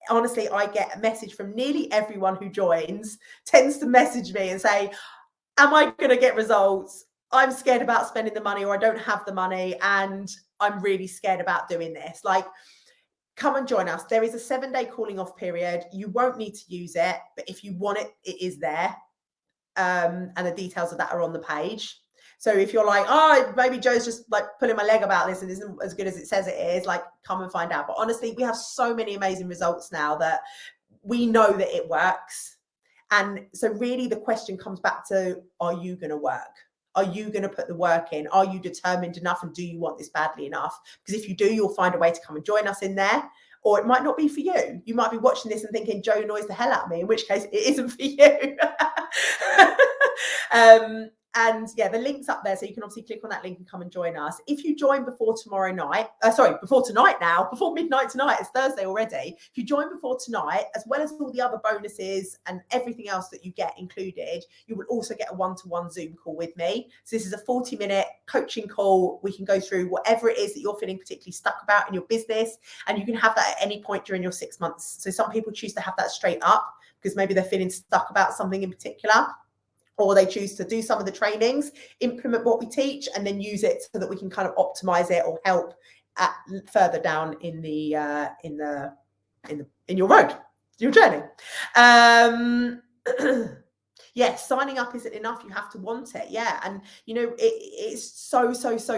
honestly, I get a message from nearly everyone who joins, tends to message me and say, am I going to get results? I'm scared about spending the money, or I don't have the money and I'm really scared about doing this. Like, come and join us. There is a 7-day calling off period. You won't need to use it, but if you want it, it is there. And the details of that are on the page. So if you're like, oh, maybe Joe's just like pulling my leg about this and isn't as good as it says it is, like, come and find out. But honestly, we have so many amazing results now that we know that it works. And so really the question comes back to, are you going to work? Are you going to put the work in? Are you determined enough? And do you want this badly enough? Because if you do, you'll find a way to come and join us in there. Or it might not be for you. You might be watching this and thinking, Joe annoys the hell out of me, in which case it isn't for you. And yeah, the link's up there, so you can obviously click on that link and come and join us. If you join before tomorrow night, before tonight now, before midnight tonight, it's Thursday already. If you join before tonight, as well as all the other bonuses and everything else that you get included, you will also get a one-to-one Zoom call with me. So this is a 40-minute coaching call. We can go through whatever it is that you're feeling particularly stuck about in your business, and you can have that at any point during your 6 months. So some people choose to have that straight up because maybe they're feeling stuck about something in particular, or they choose to do some of the trainings, implement what we teach, and then use it so that we can kind of optimize it or help at further down in your road, your journey. Yes, signing up isn't enough. You have to want it. Yeah. And you know, it's so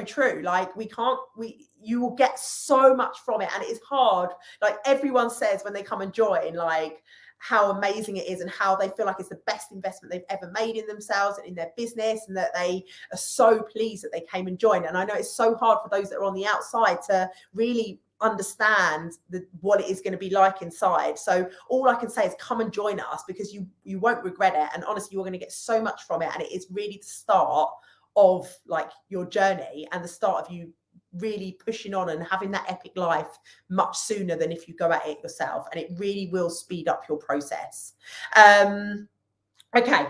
true. Like, you will get so much from it, and it is hard. Like, everyone says when they come and join, like, how amazing it is and how they feel like it's the best investment they've ever made in themselves and in their business, and that they are so pleased that they came and joined. And I know it's so hard for those that are on the outside to really understand what it is going to be like inside. So all I can say is come and join us, because you won't regret it. And honestly, you're going to get so much from it. And it is really the start of like your journey, and the start of you really pushing on and having that epic life much sooner than if you go at it yourself. And it really will speed up your process. Okay.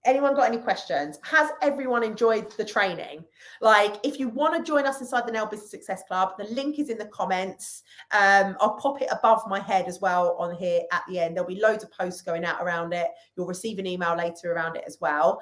Anyone got any questions? Has everyone enjoyed the training? Like, if you want to join us inside the Nail Business Success Club, the link is in the comments. I'll pop it above my head as well on here at the end. There'll be loads of posts going out around it. You'll receive an email later around it as well.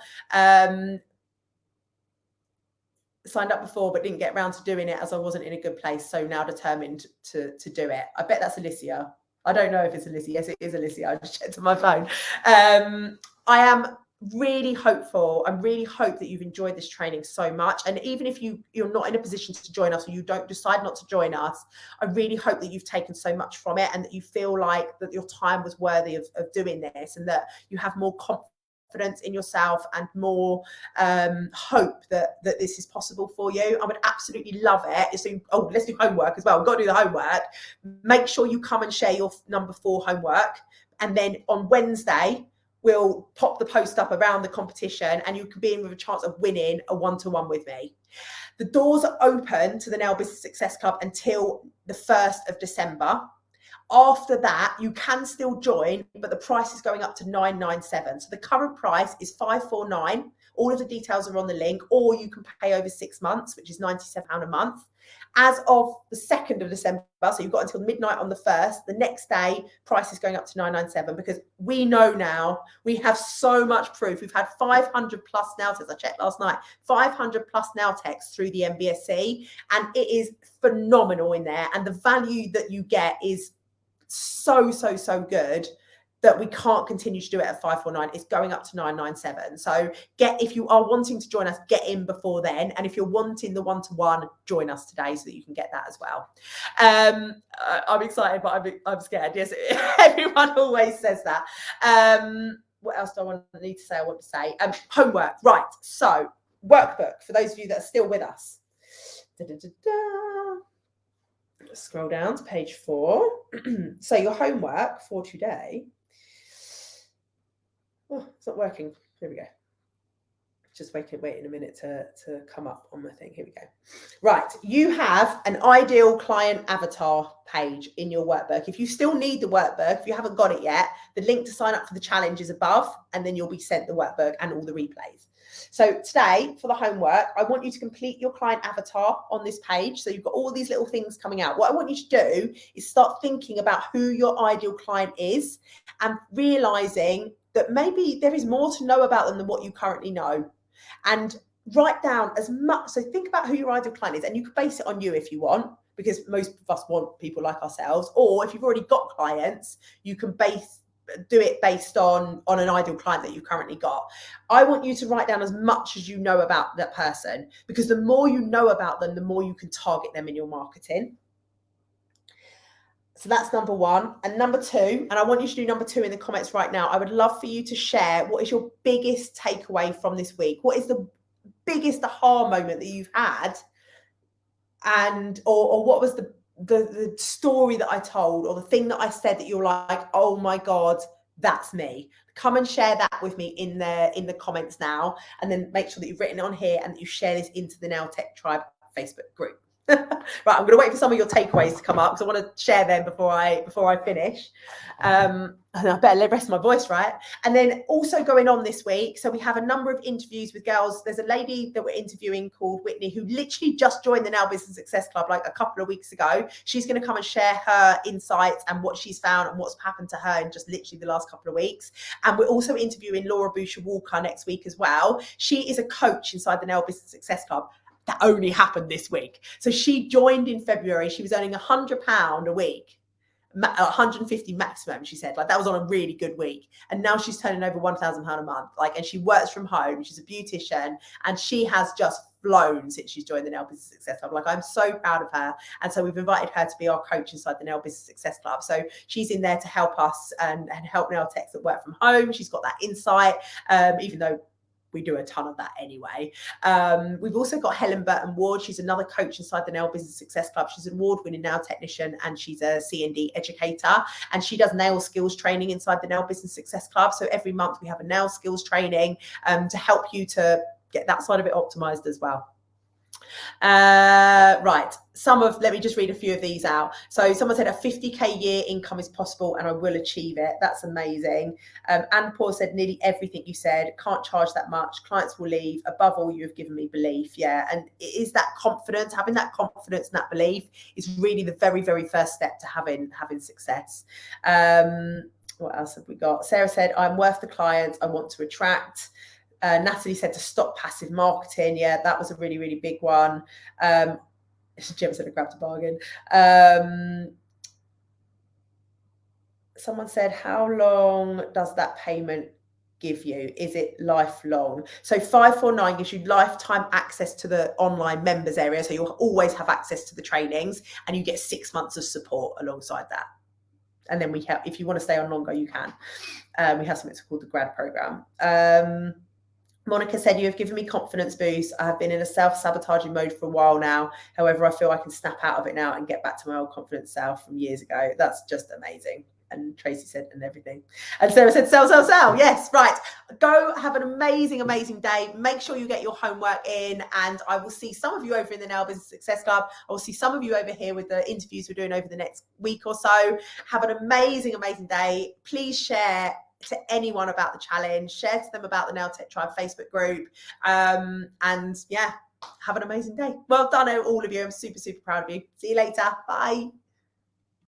Signed up before but didn't get around to doing it as I wasn't in a good place, so now determined to do it. I bet that's Alicia. I don't know if it's Alicia. Yes, it is Alicia. I just checked on my phone. I am really hopeful. I really hope that you've enjoyed this training so much. And even if you're not in a position to join us, or you don't decide not to join us, I really hope that you've taken so much from it, and that you feel like that your time was worthy of doing this, and that you have more confidence in yourself and more hope that this is possible for you. I would absolutely love it. Let's do homework as well. We've got to do the homework. Make sure you come and share your number 4 homework, and then on Wednesday we'll pop the post up around the competition and you can be in with a chance of winning a one-to-one with me. The doors are open to the Nail Business Success Club until the 1st of December. After that, you can still join, but the price is going up to $997. So the current price is $549. All of the details are on the link, or you can pay over 6 months, which is £97 a month. As of the 2nd of December, so you've got until midnight on the 1st, the next day, price is going up to $997 because we know now, we have so much proof. We've had 500 plus nail techs. I checked last night, 500 plus nail techs through the MBSC, and it is phenomenal in there. And the value that you get is so good that we can't continue to do it at 549. It's going up to 997. So if you are wanting to join us, get in before then. And if you're wanting the one-to-one, join us today so that you can get that as well. I'm excited, but I'm scared. Yes, everyone always says that. What else do I need to say? Homework. Right. So workbook for those of you that are still with us. Scroll down to page 4. So your homework for today. Oh, it's not working. Here we go. Just waiting a minute to come up on my thing. Here we go. Right. You have an ideal client avatar page in your workbook. If you still need the workbook, if you haven't got it yet, the link to sign up for the challenge is above, and then you'll be sent the workbook and all the replays. So today, for the homework, I want you to complete your client avatar on this page. So you've got all these little things coming out. What I want you to do is start thinking about who your ideal client is and realizing that maybe there is more to know about them than what you currently know. And write down as much. So think about who your ideal client is, and you can base it on you if you want, because most of us want people like ourselves. Or if you've already got clients, you can do it based on an ideal client that you've currently got. I want you to write down as much as you know about that person, because the more you know about them, the more you can target them in your marketing. So that's number 1. And number 2, and I want you to do number 2 in the comments right now. I would love for you to share what is your biggest takeaway from this week. What is the biggest aha moment that you've had, and or what was the story that I told, or the thing that I said that you're like, oh my God, that's me. Come and share that with me in the comments now, and then make sure that you've written it on here and that you share this into the Nail Tech Tribe Facebook group. Right, I'm going to wait for some of your takeaways to come up because I want to share them before I finish. And I better rest my voice, right? And then also going on this week, so we have a number of interviews with girls. There's a lady that we're interviewing called Whitney, who literally just joined the Nail Business Success Club like a couple of weeks ago. She's going to come and share her insights and what she's found and what's happened to her in just literally the last couple of weeks. And we're also interviewing Laura Boucher-Walker next week as well. She is a coach inside the Nail Business Success Club. That only happened this week. So she joined in February. She was earning £100 a week, 150 maximum, she said. Like, that was on a really good week. And now she's turning over £1,000 a month. Like, and she works from home. She's a beautician, and she has just flown since she's joined the Nail Business Success Club. Like, I'm so proud of her. And so we've invited her to be our coach inside the Nail Business Success Club. So she's in there to help us and help nail techs that work from home. She's got that insight, even though we do a ton of that anyway. We've also got Helen Burton Ward. She's another coach inside the Nail Business Success Club. She's an award-winning nail technician, and she's a C&D educator, and she does nail skills training inside the Nail Business Success Club. So every month we have a nail skills training to help you to get that side of it optimized as well. Right, let me just read a few of these out. So someone said a 50k year income is possible and I will achieve it. That's amazing. Anne Paul said nearly everything you said. Can't charge that much, clients will leave. Above all, you have given me belief. Yeah, and it is that confidence. Having that confidence and that belief is really the very, very first step to having success. What else have we got? Sarah said, I'm worth the clients I want to attract. Natalie said to stop passive marketing. Yeah, that was a really, really big one. Jim said I grabbed a bargain. Someone said, how long does that payment give you? Is it lifelong? So 549 gives you lifetime access to the online members area. So you'll always have access to the trainings, and you get 6 months of support alongside that. And then if you want to stay on longer, you can. We have something called the grad program. Monica said, you have given me confidence boost. I have been in a self-sabotaging mode for a while now. However, I feel I can snap out of it now and get back to my old confident self from years ago. That's just amazing. And Tracy said, and everything. And Sarah said, sell. Yes, right. Go have an amazing, amazing day. Make sure you get your homework in. And I will see some of you over in the Now Business Success Club. I will see some of you over here with the interviews we're doing over the next week or so. Have an amazing, amazing day. Please share to anyone about the challenge. Share to them about the Now Tech Tribe Facebook group. And yeah, have an amazing day. Well done, all of you. I'm super, super proud of you. See you later. Bye.